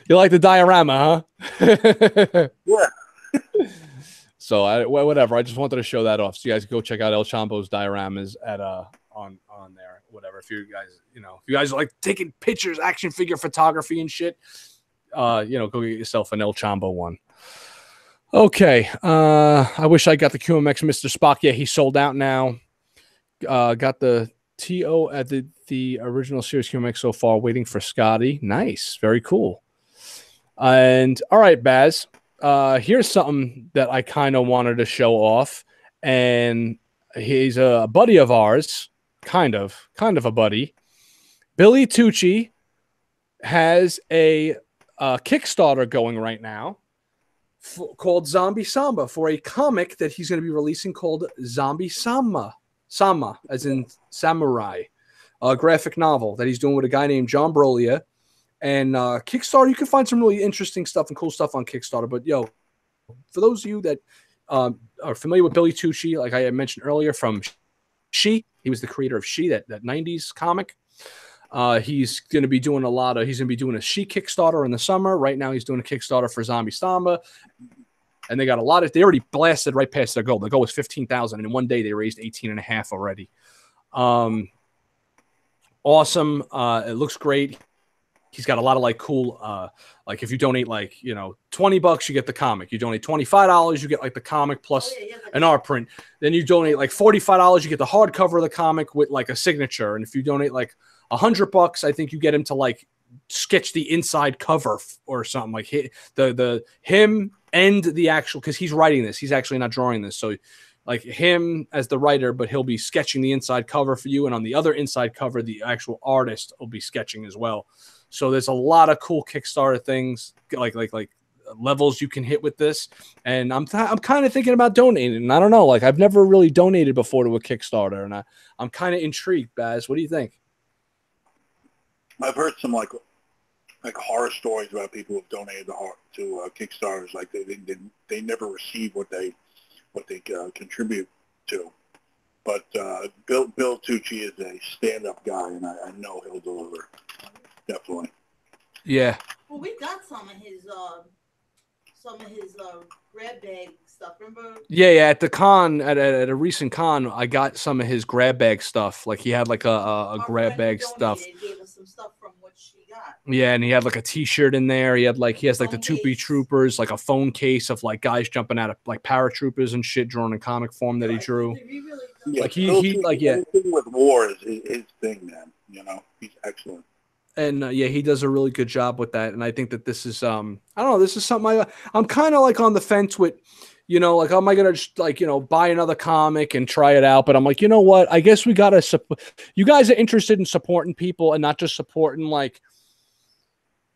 You like the diorama, huh? Yeah. So whatever. I just wanted to show that off. So you guys go check out El Chambo's dioramas at on there. Whatever. If you guys like taking pictures, action figure photography and shit, go get yourself an El Chambo one. Okay. I wish I got the QMX Mr. Spock. Yeah, he's sold out now. Got the TO at the original series QMX so far, waiting for Scotty. Nice. Very cool. And all right, Baz. Here's something that I kind of wanted to show off. And he's a buddy of ours. Kind of a buddy. Billy Tucci has a Kickstarter going right now called Zombie Samba for a comic that he's going to be releasing called Zombie Sama, as in samurai, a graphic novel that he's doing with a guy named John Brolia. And Kickstarter, you can find some really interesting stuff and cool stuff on Kickstarter. But for those of you that are familiar with Billy Tucci, like I had mentioned earlier, from She. He was the creator of She, that 90s comic. He's going to be doing a She Kickstarter in the summer. Right now he's doing a Kickstarter for Zombie Samba. And they got they already blasted right past their goal. The goal was 15,000. And in one day they raised 18.5 already. Awesome. It looks great. He's got a lot of like cool, like if you donate like, $20, you get the comic. You donate $25, you get like the comic plus an art print. Then you donate like $45, you get the hardcover of the comic with like a signature. And if you donate like $100, I think you get him to like sketch the inside cover or something, like him and the actual, because he's writing this. He's actually not drawing this. So like him as the writer, but he'll be sketching the inside cover for you. And on the other inside cover, the actual artist will be sketching as well. So there's a lot of cool Kickstarter things, like levels you can hit with this. And I'm kind of thinking about donating. And I don't know, like I've never really donated before to a Kickstarter, and I'm kind of intrigued. Baz, what do you think? I've heard some like horror stories about people who've donated to Kickstarters, like they never receive what they contribute to. But Bill Tucci is a stand-up guy, and I know he'll deliver. Definitely. Yeah. Well, we got some of his grab bag stuff. Remember? Yeah. At the con, at a recent con, I got some of his grab bag stuff. Like he had like a grab bag stuff. Gave us some stuff from what she got. Yeah, and he had like a T-shirt in there. He has like the Toopy Troopers, like a phone case of like guys jumping out of like paratroopers and shit, drawn in comic form that he drew. Yeah, like he anything with war is his thing, man. He's excellent. And he does a really good job with that. And I think that this is, I don't know, this is something I'm kind of like on the fence with, like, am I going to just like, buy another comic and try it out? But I'm like, you know what? I guess we got to support. You guys are interested in supporting people and not just supporting like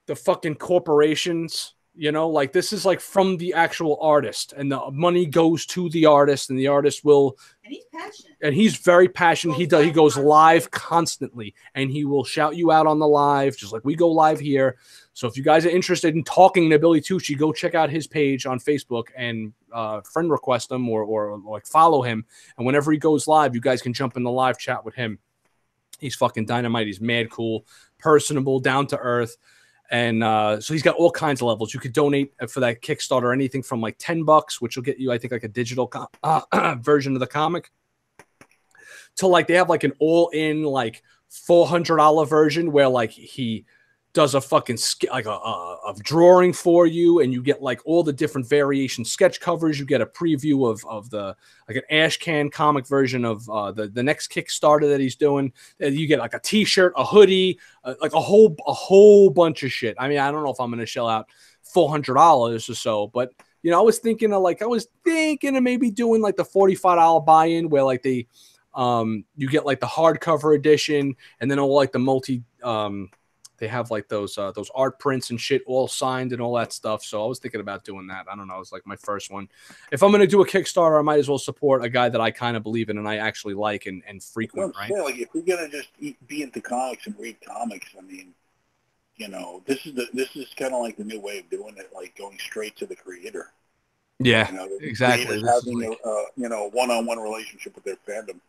the fucking corporations You know, like this is like from the actual artist, and the money goes to the artist, and the artist will. And he's passionate. And he's very passionate. He goes live constantly, and he will shout you out on the live, just like we go live here. So if you guys are interested in talking to Billy Tucci, go check out his page on Facebook and friend request him or like follow him. And whenever he goes live, you guys can jump in the live chat with him. He's fucking dynamite. He's mad cool, personable, down to earth. And so he's got all kinds of levels. You could donate for that Kickstarter, anything from like $10, which will get you, I think, like a digital version of the comic, to like they have like an all-in like $400 version where like he does a fucking like a drawing for you, and you get like all the different variation sketch covers. You get a preview of the like an ash can comic version of the next Kickstarter that he's doing. You get like a T-shirt, a hoodie, like a whole bunch of shit. I mean, I don't know if I'm going to shell out $400 or so, but you know, I was thinking of maybe doing like the $45 buy-in where like they you get like the hardcover edition, and then all like the multi they have like those art prints and shit all signed and all that stuff. So I was thinking about doing that. I don't know. It's like my first one. If I'm going to do a Kickstarter, I might as well support a guy that I kind of believe in and I actually like and frequent, right? Like if you're going to just be into comics and read comics, I mean, you know, this is kind of like the new way of doing it, like going straight to the creator. Yeah, you know, exactly. Having like, a one-on-one relationship with their fandom.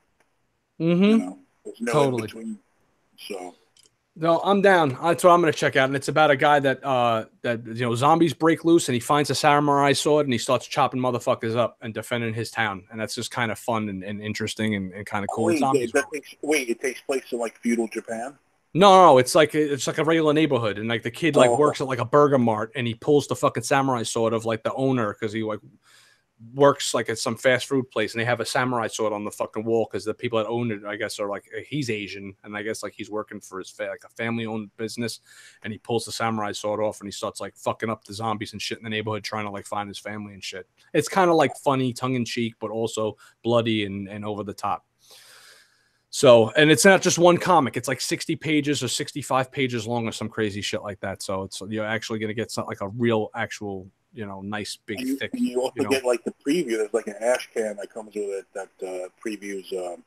Mm-hmm. You know, there's no in between. So. No, I'm down. That's what I'm going to check out. And it's about a guy that you know, zombies break loose and he finds a samurai sword and he starts chopping motherfuckers up and defending his town. And that's just kind of fun and interesting and kind of cool. It takes place in like feudal Japan? No, it's like a regular neighborhood. And like the kid like works at like a burger mart and he pulls the fucking samurai sword of like the owner because he like works like at some fast food place, and they have a samurai sword on the fucking wall because the people that own it, I guess, are like, he's Asian, and I guess like he's working for his like a family-owned business, and he pulls the samurai sword off and he starts like fucking up the zombies and shit in the neighborhood, trying to like find his family and shit. It's kind of like funny, tongue-in-cheek, but also bloody and over the top. So, and it's not just one comic; it's like 60 pages or 65 pages long or some crazy shit like that. So it's you're actually gonna get something like a real actual, you know, nice big thick. And you also get like the preview. There's like an ash can that comes with it that previews the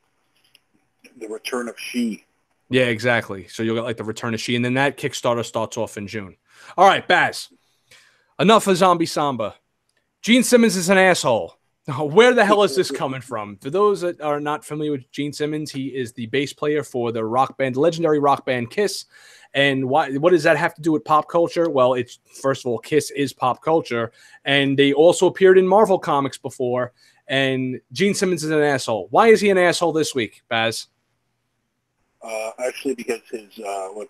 return of She. Yeah, exactly. So you'll get like the return of She, and then that Kickstarter starts off in June. All right, Baz. Enough of Zombie Samba. Gene Simmonds is an asshole. Where the hell is this coming from? For those that are not familiar with Gene Simmonds, he is the bass player for the legendary rock band Kiss. And what does that have to do with pop culture? Well, it's first of all, Kiss is pop culture, and they also appeared in Marvel comics before. And Gene Simmonds is an asshole. Why is he an asshole this week, Baz? Actually, because his the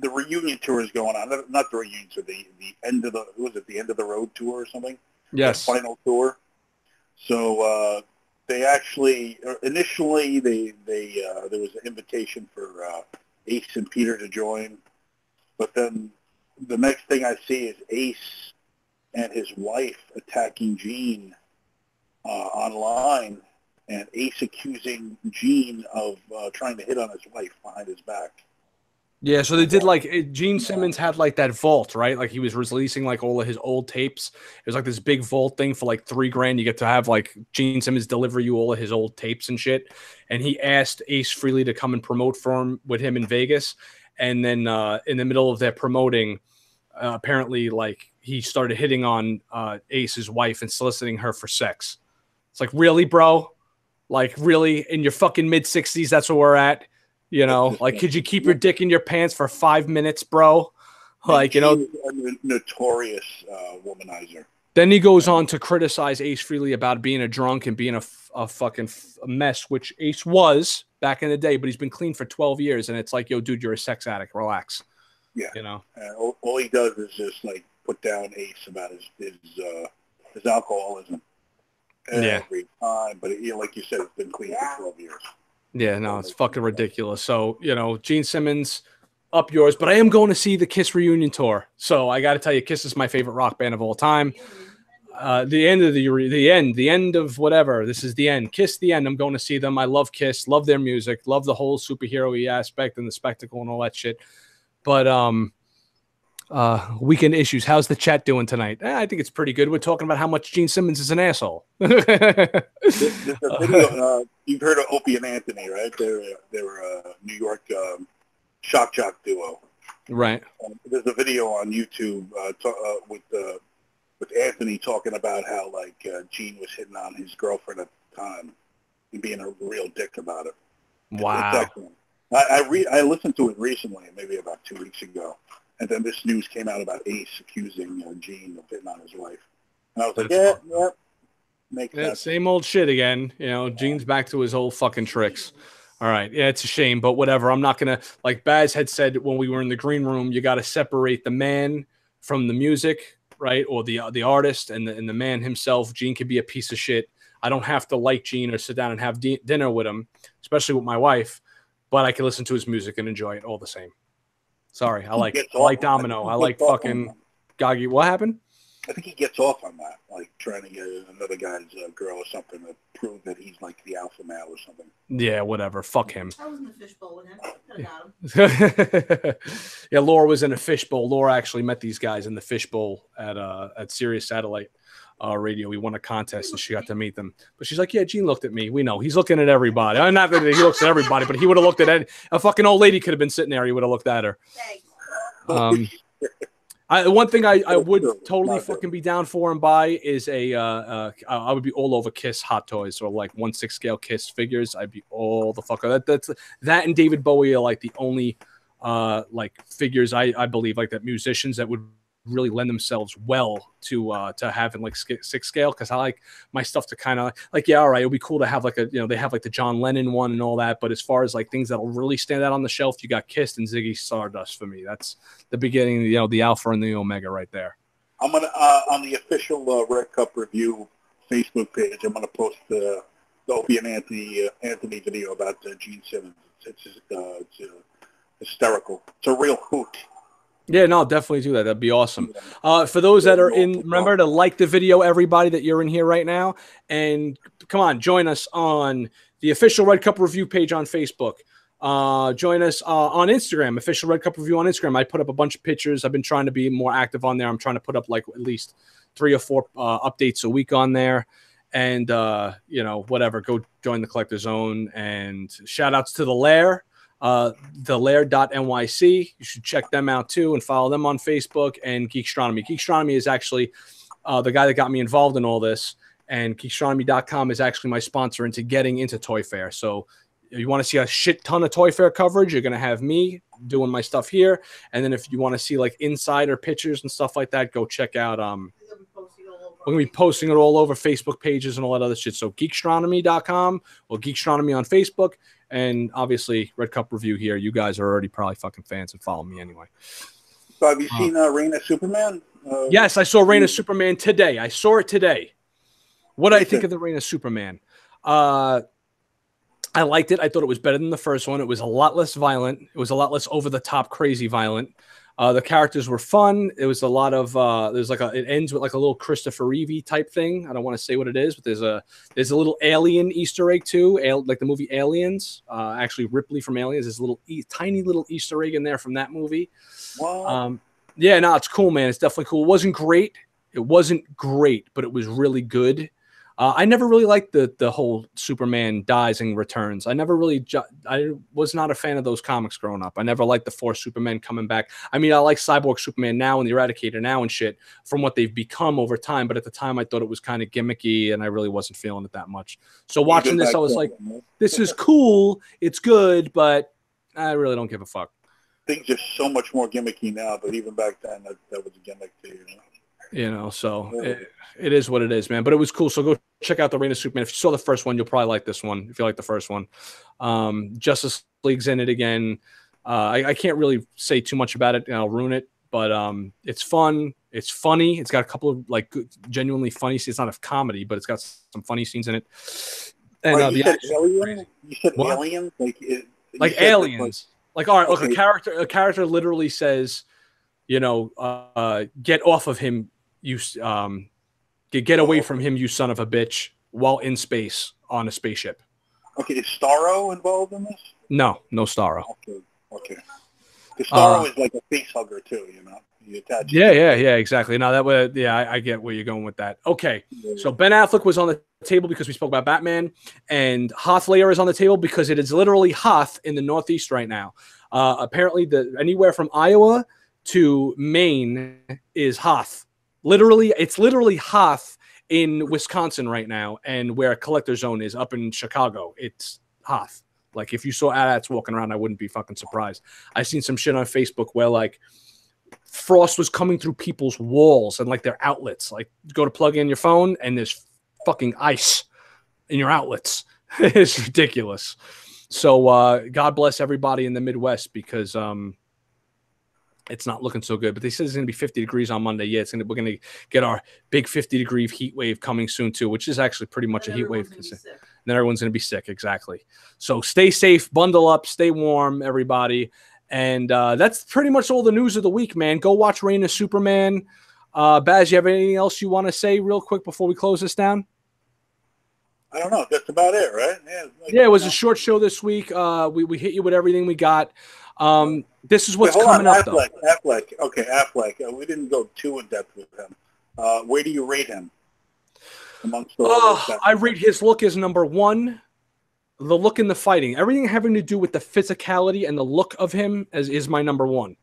reunion tour is going on. Not the reunion tour, the end of the end of the road tour or something. Yes, the final tour. So they actually initially there was an invitation for Ace and Peter to join, but then the next thing I see is Ace and his wife attacking Gene online, and Ace accusing Gene of trying to hit on his wife behind his back. Yeah, so they did like Gene Simmonds had like that vault, right? Like he was releasing like all of his old tapes. It was like this big vault thing for like $3,000. You get to have like Gene Simmonds deliver you all of his old tapes and shit. And he asked Ace Frehley to come and promote for him with him in Vegas. And then in the middle of their promoting, apparently like he started hitting on Ace's wife and soliciting her for sex. It's like, really, bro? Like, really? In your fucking mid-60s, that's where we're at? You know, like, could you keep your dick in your pants for 5 minutes, bro? Like, you know, a notorious womanizer. Then he goes on to criticize Ace Frehley about being a drunk and being a fucking mess, which Ace was back in the day, but he's been clean for 12 years. And it's like, yo, dude, you're a sex addict. Relax. Yeah. You know, all he does is just like put down Ace about his alcoholism every time. But like you said, it's been clean for 12 years. Yeah, no, it's fucking ridiculous. So, you know, Gene Simmonds, up yours. But I am going to see the Kiss reunion tour. So I got to tell you, Kiss is my favorite rock band of all time. The end of whatever. This is the end. Kiss, the end. I'm going to see them. I love Kiss, love their music, love the whole superhero-y aspect and the spectacle and all that shit. But Weekend issues. How's the chat doing tonight? I think it's pretty good. We're talking about how much Gene Simmonds is an asshole. There's a video. You've heard of Opie and Anthony, right? They were a New York shock jock duo. Right. There's a video on YouTube with Anthony talking about how like Gene was hitting on his girlfriend at the time and being a real dick about it. Wow. I listened to it recently, maybe about 2 weeks ago. And then this news came out about Ace accusing Gene of hitting on his wife. And I was like, yeah, makes sense. Same old shit again. You know, Gene's back to his old fucking tricks. All right. Yeah, it's a shame, but whatever. I'm not going to, like Baz had said when we were in the green room, you got to separate the man from the music, right? Or the artist and the man himself. Gene could be a piece of shit. I don't have to like Gene or sit down and have dinner with him, especially with my wife, but I can listen to his music and enjoy it all the same. Sorry, I like Domino. I like fucking Goggy. What happened? I think he gets off on that, like trying to get another guy's girl or something to prove that he's like the alpha male or something. Yeah, whatever. Fuck him. I was in the fishbowl with him. Could have got him. Yeah, Laura was in a fishbowl. Laura actually met these guys in the fishbowl at Sirius Satellite Radio. We won a contest and she got to meet them. But she's like, yeah, Gene looked at me. We know. He's looking at everybody. Not that he looks at everybody, but he would have looked at a fucking old lady could have been sitting there. He would have looked at her. Thanks. One thing I would totally fucking be down for and buy is I would be all over Kiss Hot Toys or like 1/6 scale Kiss figures. I'd be all the fuck. That and David Bowie are like the only like figures I believe like that musicians that would really lend themselves well to having like 6 scale, because I like my stuff to kind of like, yeah, all right, it'll be cool to have like they have like the John Lennon one and all that, but as far as like things that'll really stand out on the shelf, you got Kiss and Ziggy Stardust for me. That's the beginning, the alpha and the omega right there. I'm gonna on the official Red Cup Review Facebook page, I'm gonna post the Opie and Anthony video about Gene Simmonds. It's hysterical. It's a real hoot. Yeah, no, definitely do that. That'd be awesome. For those that are in, remember to like the video, everybody that you're in here right now. And come on, join us on the official Red Cup Review page on Facebook. Join us on Instagram, official Red Cup Review on Instagram. I put up a bunch of pictures. I've been trying to be more active on there. I'm trying to put up like at least 3 or 4 updates a week on there. And, whatever, go join the Collector Zone. And shout outs to the Lair. thelair.nyc. You should check them out too and follow them on Facebook, and Geekstronomy. Geekstronomy is actually the guy that got me involved in all this, and Geekstronomy.com is actually my sponsor into getting into Toy Fair. So if you want to see a shit ton of Toy Fair coverage, you're going to have me doing my stuff here. And then if you want to see like insider pictures and stuff like that, go check out we're going to be posting it all over Facebook pages and all that other shit. So Geekstronomy.com or Geekstronomy on Facebook. And obviously, Red Cup Review here. You guys are already probably fucking fans and follow me anyway. So have you seen Reign of Superman? Yes, I saw Reign of Superman today. I saw it today. What do I think of the Reign of Superman? I liked it. I thought it was better than the first one. It was a lot less violent. It was a lot less over-the-top crazy violent. The characters were fun. It was a lot of it ends with like a little Christopher Reeve type thing. I don't want to say what it is, but there's a little alien Easter egg too, like the movie Aliens. Actually, Ripley from Aliens. There's a tiny little Easter egg in there from that movie. Wow. Yeah, no, it's cool, man. It's definitely cool. It wasn't great, but it was really good. I never really liked the whole Superman dies and returns. I was not a fan of those comics growing up. I never liked the 4 Supermen coming back. I mean, I like Cyborg Superman now and the Eradicator now and shit from what they've become over time. But at the time, I thought it was kind of gimmicky and I really wasn't feeling it that much. So watching this, I was like, this is cool. It's good, but I really don't give a fuck. Things are so much more gimmicky now, but even back then, that was a gimmick too. So it is what it is, man. But it was cool. So go check out the Reign of Superman. If you saw the first one, you'll probably like this one. If you like the first one, Justice League's in it again. I can't really say too much about it, and I'll ruin it. But it's fun. It's funny. It's got a couple of like genuinely funny scenes. It's not a comedy, but it's got some funny scenes in it. And you said aliens? You said aliens? Like aliens. Like, all right, look, a character literally says, get off of him. You get away from him, you son of a bitch, while in space on a spaceship. Okay, is Starro involved in this? No Starro. Okay. Because Starro is like a face hugger too, You attach. Yeah, exactly. Now that way, I get where you're going with that. Okay, so Ben Affleck was on the table because we spoke about Batman, and Hoth layer is on the table because it is literally Hoth in the Northeast right now. Apparently, anywhere from Iowa to Maine is Hoth. It's literally Hoth in Wisconsin right now, and where Collector Zone is up in Chicago, it's Hoth. Like if you saw AT-ATs walking around, I wouldn't be fucking surprised. I seen some shit on Facebook where like frost was coming through people's walls and like their outlets. Like you go to plug in your phone and there's fucking ice in your outlets. It's ridiculous. So God bless everybody in the Midwest because it's not looking so good. But they said it's going to be 50 degrees on Monday. Yeah, we're going to get our big 50-degree heat wave coming soon too, which is actually pretty much a heat wave. Then everyone's going to be sick. Exactly. So stay safe, bundle up, stay warm, everybody. And that's pretty much all the news of the week, man. Go watch Reign of Superman. Baz, you have anything else you want to say real quick before we close this down? I don't know. That's about it, right? Yeah, it was a short show this week. We hit you with everything we got. This is what's coming up, though. Affleck. Okay, Affleck. We didn't go too in-depth with him. Where do you rate him? Amongst I rate his look as number one. The look and the fighting, everything having to do with the physicality and the look of him is my number one.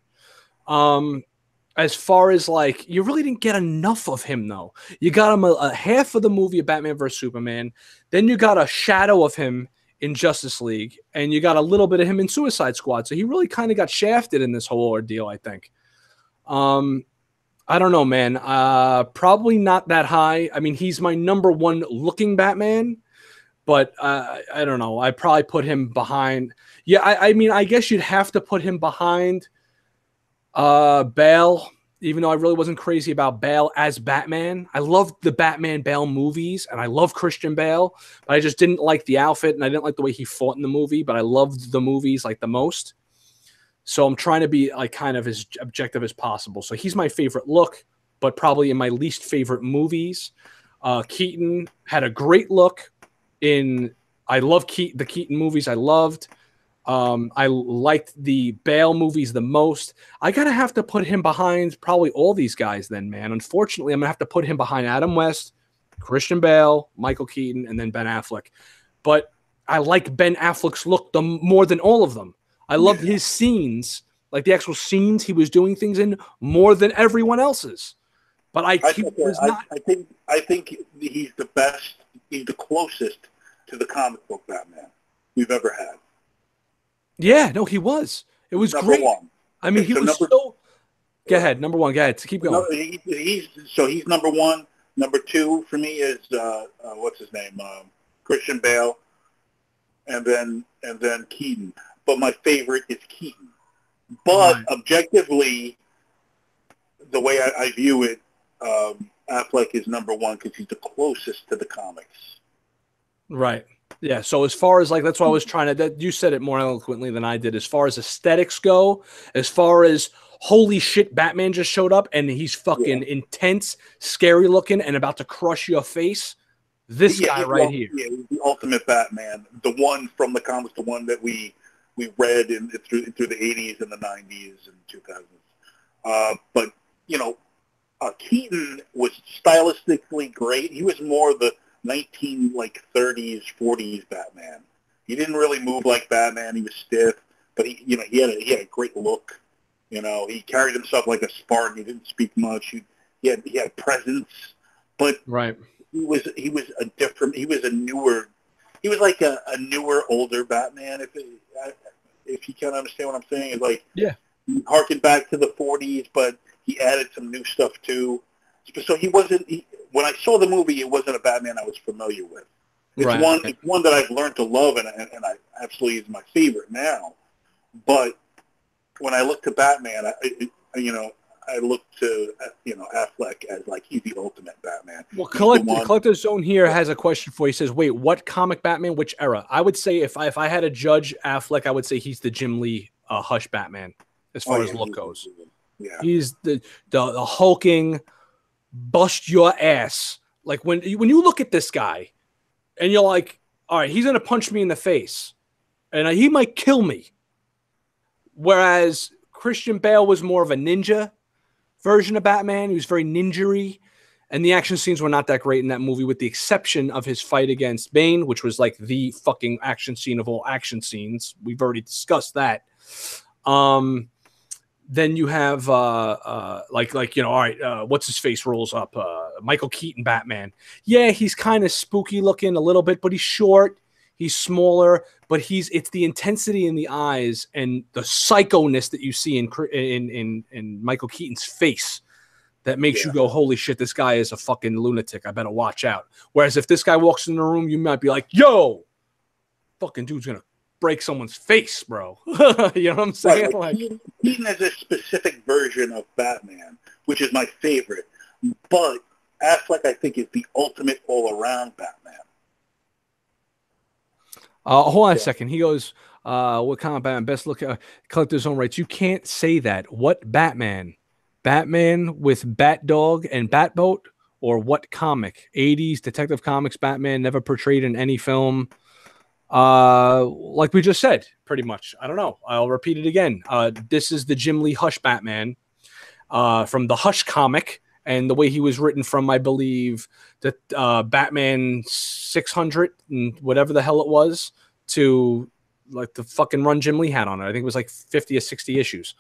As far as like, you really didn't get enough of him though. You got him a half of the movie of Batman vs Superman, then you got a shadow of him in Justice League, and you got a little bit of him in Suicide Squad. So he really kind of got shafted in this whole ordeal, I think. I don't know, man. Probably not that high. I mean, he's my number one looking Batman. But I don't know. I'd probably put him behind. Yeah, I mean, I guess you'd have to put him behind Bale, even though I really wasn't crazy about Bale as Batman. I loved the Batman Bale movies, and I love Christian Bale, but I just didn't like the outfit, and I didn't like the way he fought in the movie, but I loved the movies like the most. So I'm trying to be like kind of as objective as possible. So he's my favorite look, but probably in my least favorite movies. Keaton had a great look. I love the Keaton movies. I loved. I liked the Bale movies the most. I gotta have to put him behind probably all these guys then, man. Unfortunately, I'm gonna have to put him behind Adam West, Christian Bale, Michael Keaton, and then Ben Affleck. But I like Ben Affleck's look more than all of them. I loved his scenes, like the actual scenes he was doing things in, more than everyone else's. But I think he's the best. He's the closest to the comic book Batman we've ever had. Yeah, no, he was. It was number great. One. I mean, he was so. Go ahead, number one. Go ahead, keep going. He's number one. Number two for me is what's his name, Christian Bale, and then Keaton. But my favorite is Keaton. But objectively, the way I view it, Affleck is number one because he's the closest to the comics. Right. Yeah. So as far as like, that's why I was trying to, you said it more eloquently than I did. As far as aesthetics go, as far as holy shit, Batman just showed up and he's fucking intense, scary looking and about to crush your face. This guy right here. Yeah, he's the ultimate Batman. The one from the comics, the one that we read through the 80s and the 90s and 2000s. But, Keaton was stylistically great. He was more the 30s, 40s Batman. He didn't really move like Batman. He was stiff, but he had a great look. He carried himself like a Spartan. He didn't speak much. He had presence, but he was a newer, older Batman. If you can understand what I'm saying, it's like he harkened back to the 40s, but he added some new stuff too. So when I saw the movie, it wasn't a Batman I was familiar with. It's one that I've learned to love, and I absolutely is my favorite now. But when I look to Batman, I look to Affleck as like he's the ultimate Batman. Well, Collector Zone here has a question for you. He says, "Wait, what comic Batman? Which era?" I would say if I had to judge Affleck, I would say he's the Jim Lee Hush Batman as far as look goes. Yeah, he's the hulking, bust your ass. Like when you look at this guy, and you're like, all right, he's gonna punch me in the face, and he might kill me. Whereas Christian Bale was more of a ninja. version of Batman. He was very ninja-y. And the action scenes were not that great in that movie, with the exception of his fight against Bane, which was like the fucking action scene of all action scenes. We've already discussed that. Then you have all right, what's his face rolls up? Michael Keaton Batman. Yeah, he's kind of spooky looking a little bit, but he's short, he's smaller, but it's the intensity in the eyes and the psycho-ness that you see in Michael Keaton's face that makes you go, holy shit, this guy is a fucking lunatic. I better watch out. Whereas if this guy walks in the room, you might be like, yo, fucking dude's gonna break someone's face, bro. You know what I'm saying? Right, Keaton has a specific version of Batman, which is my favorite. But Affleck, I think, is the ultimate all-around Batman. Hold on a second. He goes, what kind of Batman? Best look at collector's own rights. You can't say that. What Batman? Batman with Bat Dog and Batboat? Or what comic? 80s Detective Comics Batman never portrayed in any film. Like we just said, pretty much. I don't know. I'll repeat it again. This is the Jim Lee Hush Batman from the Hush comic, and the way he was written from, I believe, the Batman 600 and whatever the hell it was to like the fucking run Jim Lee had on it. I think it was like 50 or 60 issues.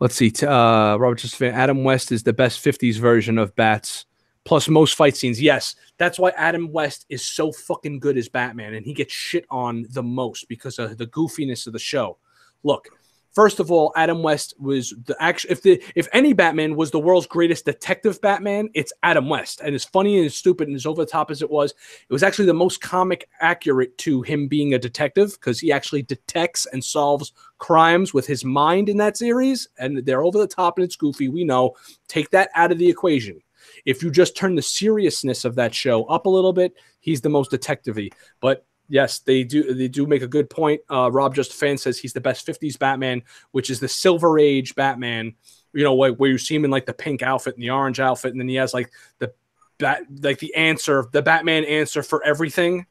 Let's see. Robert Justin, Adam West is the best 50s version of Bats. Plus most fight scenes. Yes, that's why Adam West is so fucking good as Batman, and he gets shit on the most because of the goofiness of the show. Look, first of all, Adam West was if any Batman was the world's greatest detective Batman, it's Adam West. And as funny and as stupid and as over the top as it was actually the most comic accurate to him being a detective, because he actually detects and solves crimes with his mind in that series, and they're over the top and it's goofy. We know. Take that out of the equation. If you just turn the seriousness of that show up a little bit, he's the most detective-y. But yes, they do make a good point. Rob Just Fan says he's the best 50s Batman, which is the Silver Age Batman, you know, where you see him in like the pink outfit and the orange outfit, and then he has like the Batman answer for everything.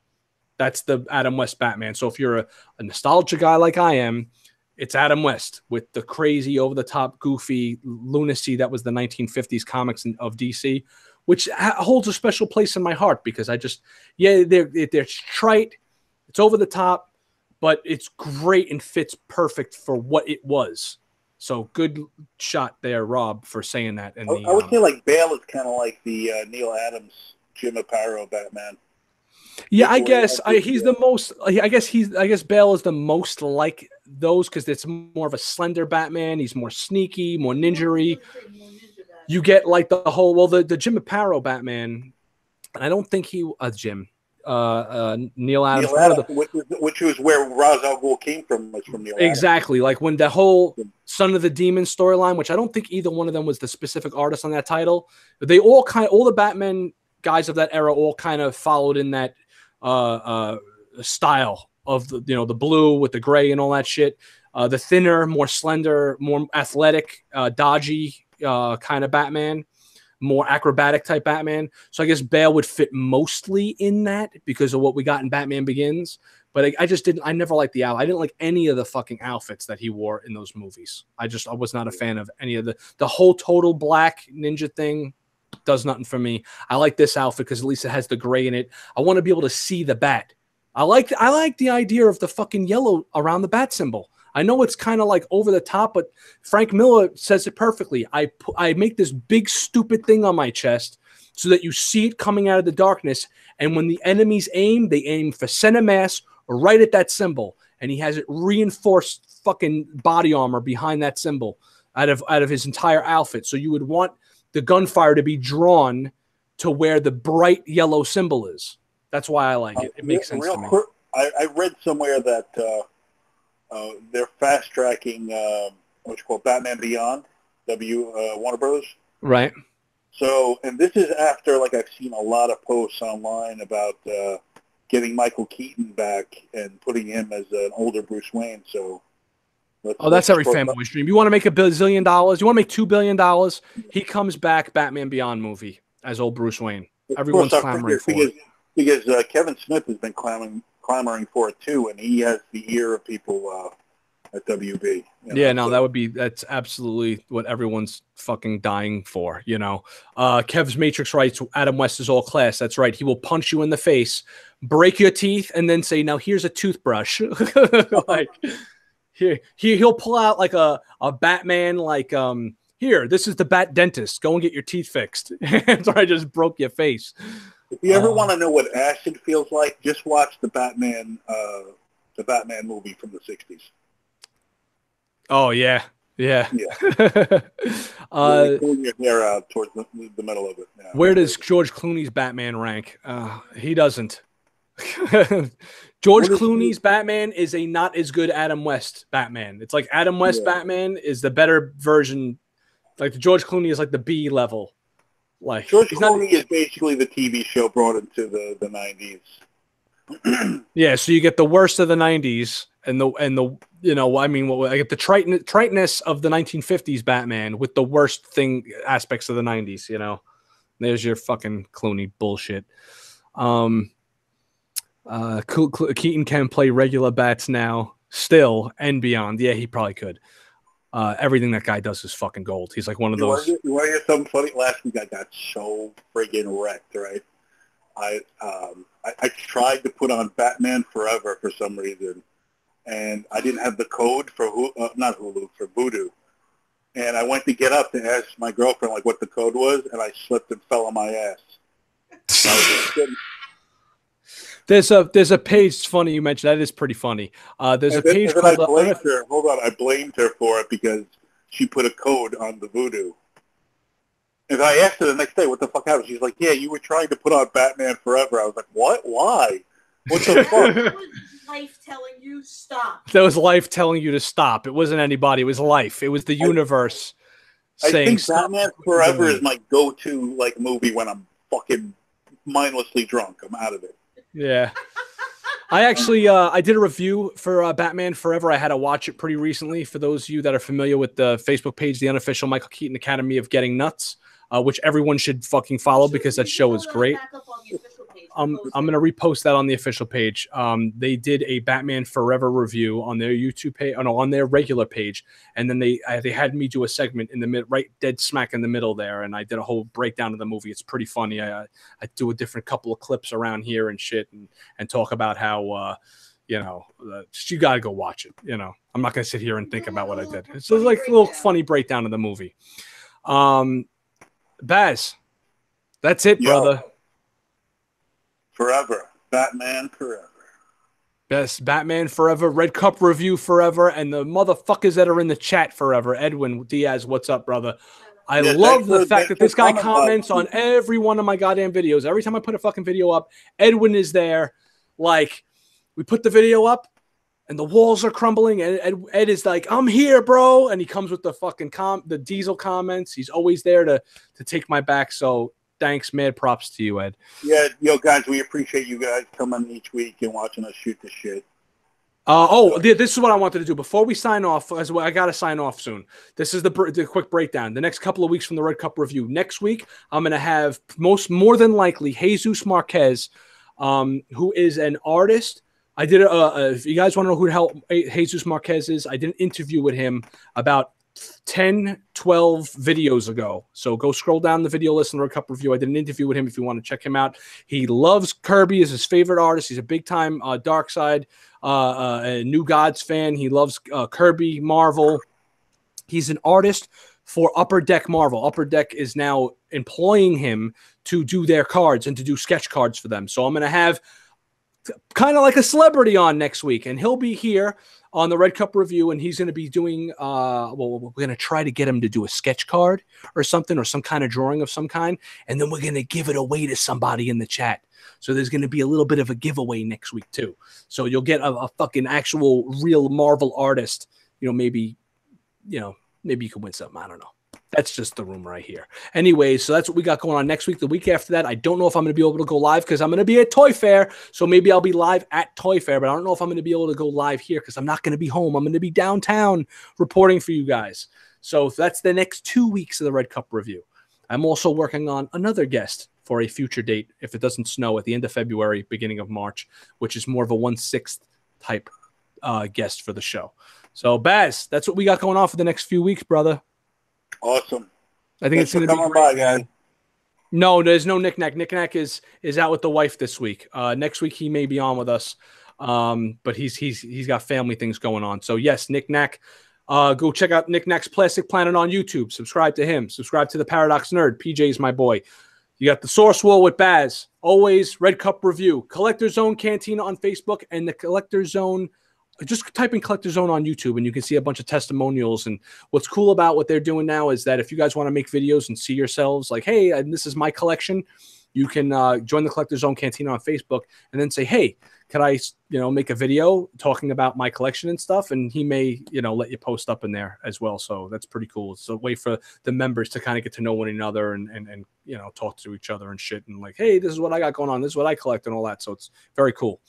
That's the Adam West Batman. So if you're a nostalgia guy like I am, it's Adam West with the crazy, over-the-top, goofy lunacy that was the 1950s comics of DC, which holds a special place in my heart because they're trite, it's over the top, but it's great and fits perfect for what it was. So good shot there, Rob, for saying that. I would say like Bale is kind of like the Neil Adams, Jim Aparo Batman. Yeah, I guess he's the most. I guess Bale is the most like those because it's more of a slender Batman. He's more sneaky, more ninja-y. You get like the whole the Jim Aparo Batman, and I don't think Neil Adams. Neil Adams, which was where Ra's al Ghul came from, was from Neil Adams. Exactly, like when the whole Son of the Demon storyline, which I don't think either one of them was the specific artist on that title. They all the Batman guys of that era all kind of followed in that style of the blue with the gray and all that shit. The thinner, more slender, more athletic, dodgy kind of Batman, more acrobatic type Batman. So I guess Bale would fit mostly in that because of what we got in Batman Begins. But I never liked the outfit. I didn't like any of the fucking outfits that he wore in those movies. I was not a fan of any of the whole total black ninja thing. Does nothing for me. I like this outfit because at least it has the gray in it. I want to be able to see the bat. I like the idea of the fucking yellow around the bat symbol. I know it's kind of like over the top, but Frank Miller says it perfectly. I make this big stupid thing on my chest so that you see it coming out of the darkness, and when the enemies aim, they aim for center mass right at that symbol, and he has it reinforced fucking body armor behind that symbol out of his entire outfit. So you would want the gunfire to be drawn to where the bright yellow symbol is. That's why I like it. It makes sense to me. I read somewhere that they're fast tracking what you call Batman Beyond, Warner Bros. Right. So, and this is after I've seen a lot of posts online about getting Michael Keaton back and putting him as an older Bruce Wayne. So. That's every fanboy's dream. You want to make $1 billion? You want to make $2 billion? He comes back, Batman Beyond movie as old Bruce Wayne. Everyone's clamoring for it. Because Kevin Smith has been clamoring for it too, and he has the ear of people at WB. Yeah, no, that's absolutely what everyone's fucking dying for, you know. Kev's Matrix writes, Adam West is all class. That's right. He will punch you in the face, break your teeth, and then say, now here's a toothbrush. Like, he'll pull out like a Batman, like, here, this is the Bat Dentist. Go and get your teeth fixed. So I just broke your face. If you ever want to know what acid feels like, just watch the Batman movie from the 60s. Oh, yeah. Yeah. Pulling your hair out towards the middle of it. Yeah. Where does George Clooney's Batman rank? He doesn't. George Clooney's Batman is a not as good Adam West Batman. It's like Adam West Batman is the better version. Like the George Clooney is like the B level. Like George Clooney is basically the TV show brought into the 90s. Yeah, so you get the worst of the 90s and the you know, I mean, I get the triteness of the 1950s Batman with the worst aspects of the 90s, you know. There's your fucking Clooney bullshit. Keaton can play regular bats now, still, and beyond. Yeah, he probably could. Everything that guy does is fucking gold. He's like one of those. You want to hear something funny? Last week I got so friggin' wrecked, right? I tried to put on Batman Forever for some reason, and I didn't have the code for not Hulu, for Vudu. And I went to get up to ask my girlfriend like what the code was, and I slipped and fell on my ass. There's a page. It's funny you mentioned that. Is pretty funny. There's a page called. I blamed her for it because she put a code on the Vudu. And I asked her the next day, "What the fuck happened?" She's like, "Yeah, you were trying to put on Batman Forever." I was like, "What? Why? What the fuck?" That was life telling you stop. That was life telling you to stop. It wasn't anybody. It was life. It was the universe saying. I think Batman Forever is my go-to like movie when I'm fucking mindlessly drunk. I'm out of it. Yeah. I actually I did a review for Batman Forever. I had to watch it pretty recently. For those of you that are familiar with the Facebook page, the unofficial Michael Keaton Academy of Getting Nuts, which everyone should fucking follow because that show is great. I'm going to repost that on the official page. They did a Batman Forever review on their YouTube page, on their regular page, and then they had me do a segment in the right dead smack in the middle there, and I did a whole breakdown of the movie. It's pretty funny. I do a different couple of clips around here and shit, and talk about how you know, you got to go watch it. You know, I'm not going to sit here and think about what I did. It's like a little funny breakdown of the movie. Baz, that's it, brother. Forever. Batman Forever. Best Batman Forever, Red Cup review forever, and the motherfuckers that are in the chat forever. Edwin Diaz, what's up, brother? I love the fact that this guy comments on every one of my goddamn videos. Every time I put a fucking video up, Edwin is there. Like, we put the video up, and the walls are crumbling, and Ed is like, I'm here, bro. And he comes with the fucking the diesel comments. He's always there to take my back, so thanks, mad props to you, Ed. Yeah, guys, we appreciate you guys coming each week and watching us shoot the shit. This is what I wanted to do. Before we sign off, I got to sign off soon. This is the quick breakdown. The next couple of weeks from the Red Cup review. Next week, I'm going to have more than likely Jesus Marquez, who is an artist. I did if you guys want to know who the hell Jesus Marquez is, I did an interview with him about 10, 12 videos ago. So go scroll down the video list in the Red Cup review. I did an interview with him if you want to check him out. He loves Kirby, is his favorite artist. He's a big time Dark Side, New Gods fan. He loves Kirby, Marvel. He's an artist for Upper Deck Marvel. Upper Deck is now employing him to do their cards and to do sketch cards for them. So I'm going to have kind of like a celebrity on next week, and he'll be here on the Red Cup review, and he's going to be doing, we're going to try to get him to do a sketch card or something, or some kind of drawing of some kind, and then we're going to give it away to somebody in the chat. So there's going to be a little bit of a giveaway next week too. So you'll get a fucking actual real Marvel artist. Maybe you can win something. I don't know. That's just the rumor I hear. Anyway, so that's what we got going on next week. The week after that, I don't know if I'm going to be able to go live because I'm going to be at Toy Fair. So maybe I'll be live at Toy Fair, but I don't know if I'm going to be able to go live here because I'm not going to be home. I'm going to be downtown reporting for you guys. So that's the next 2 weeks of the Red Cup review. I'm also working on another guest for a future date if it doesn't snow at the end of February, beginning of March, which is more of a 1/6 type guest for the show. So Baz, that's what we got going on for the next few weeks, brother. Awesome. I think Thanks it's going to be coming great. by, guys. No, there's no Knick-Knack. Knick-Knack is out with the wife this week. Next week he may be on with us, but he's got family things going on. So yes, Knick-Knack. Go check out Knick-Knack's Plastic Planet on YouTube. Subscribe to him. Subscribe to the Paradox Nerd. PJ's my boy. You got the Source Wall with Baz. Always Red Cup Review. Collector Zone Cantina on Facebook and the Collector Zone. Just type in Collector Zone on YouTube and you can see a bunch of testimonials. And what's cool about what they're doing now is that if you guys want to make videos and see yourselves like, hey, this is my collection, you can join the Collector Zone Cantina on Facebook and then say, hey, can I, make a video talking about my collection and stuff? And he may, let you post up in there as well. So that's pretty cool. It's a way for the members to kind of get to know one another and talk to each other and shit. And like, hey, this is what I got going on. This is what I collect and all that. So it's very cool.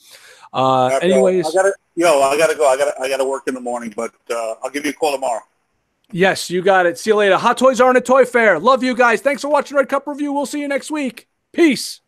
Anyways, I gotta go. I gotta work in the morning, but I'll give you a call tomorrow. Yes, you got it. See you later. Hot Toys aren't a toy fair. Love you guys. Thanks for watching Red Cup Review. We'll see you next week. Peace.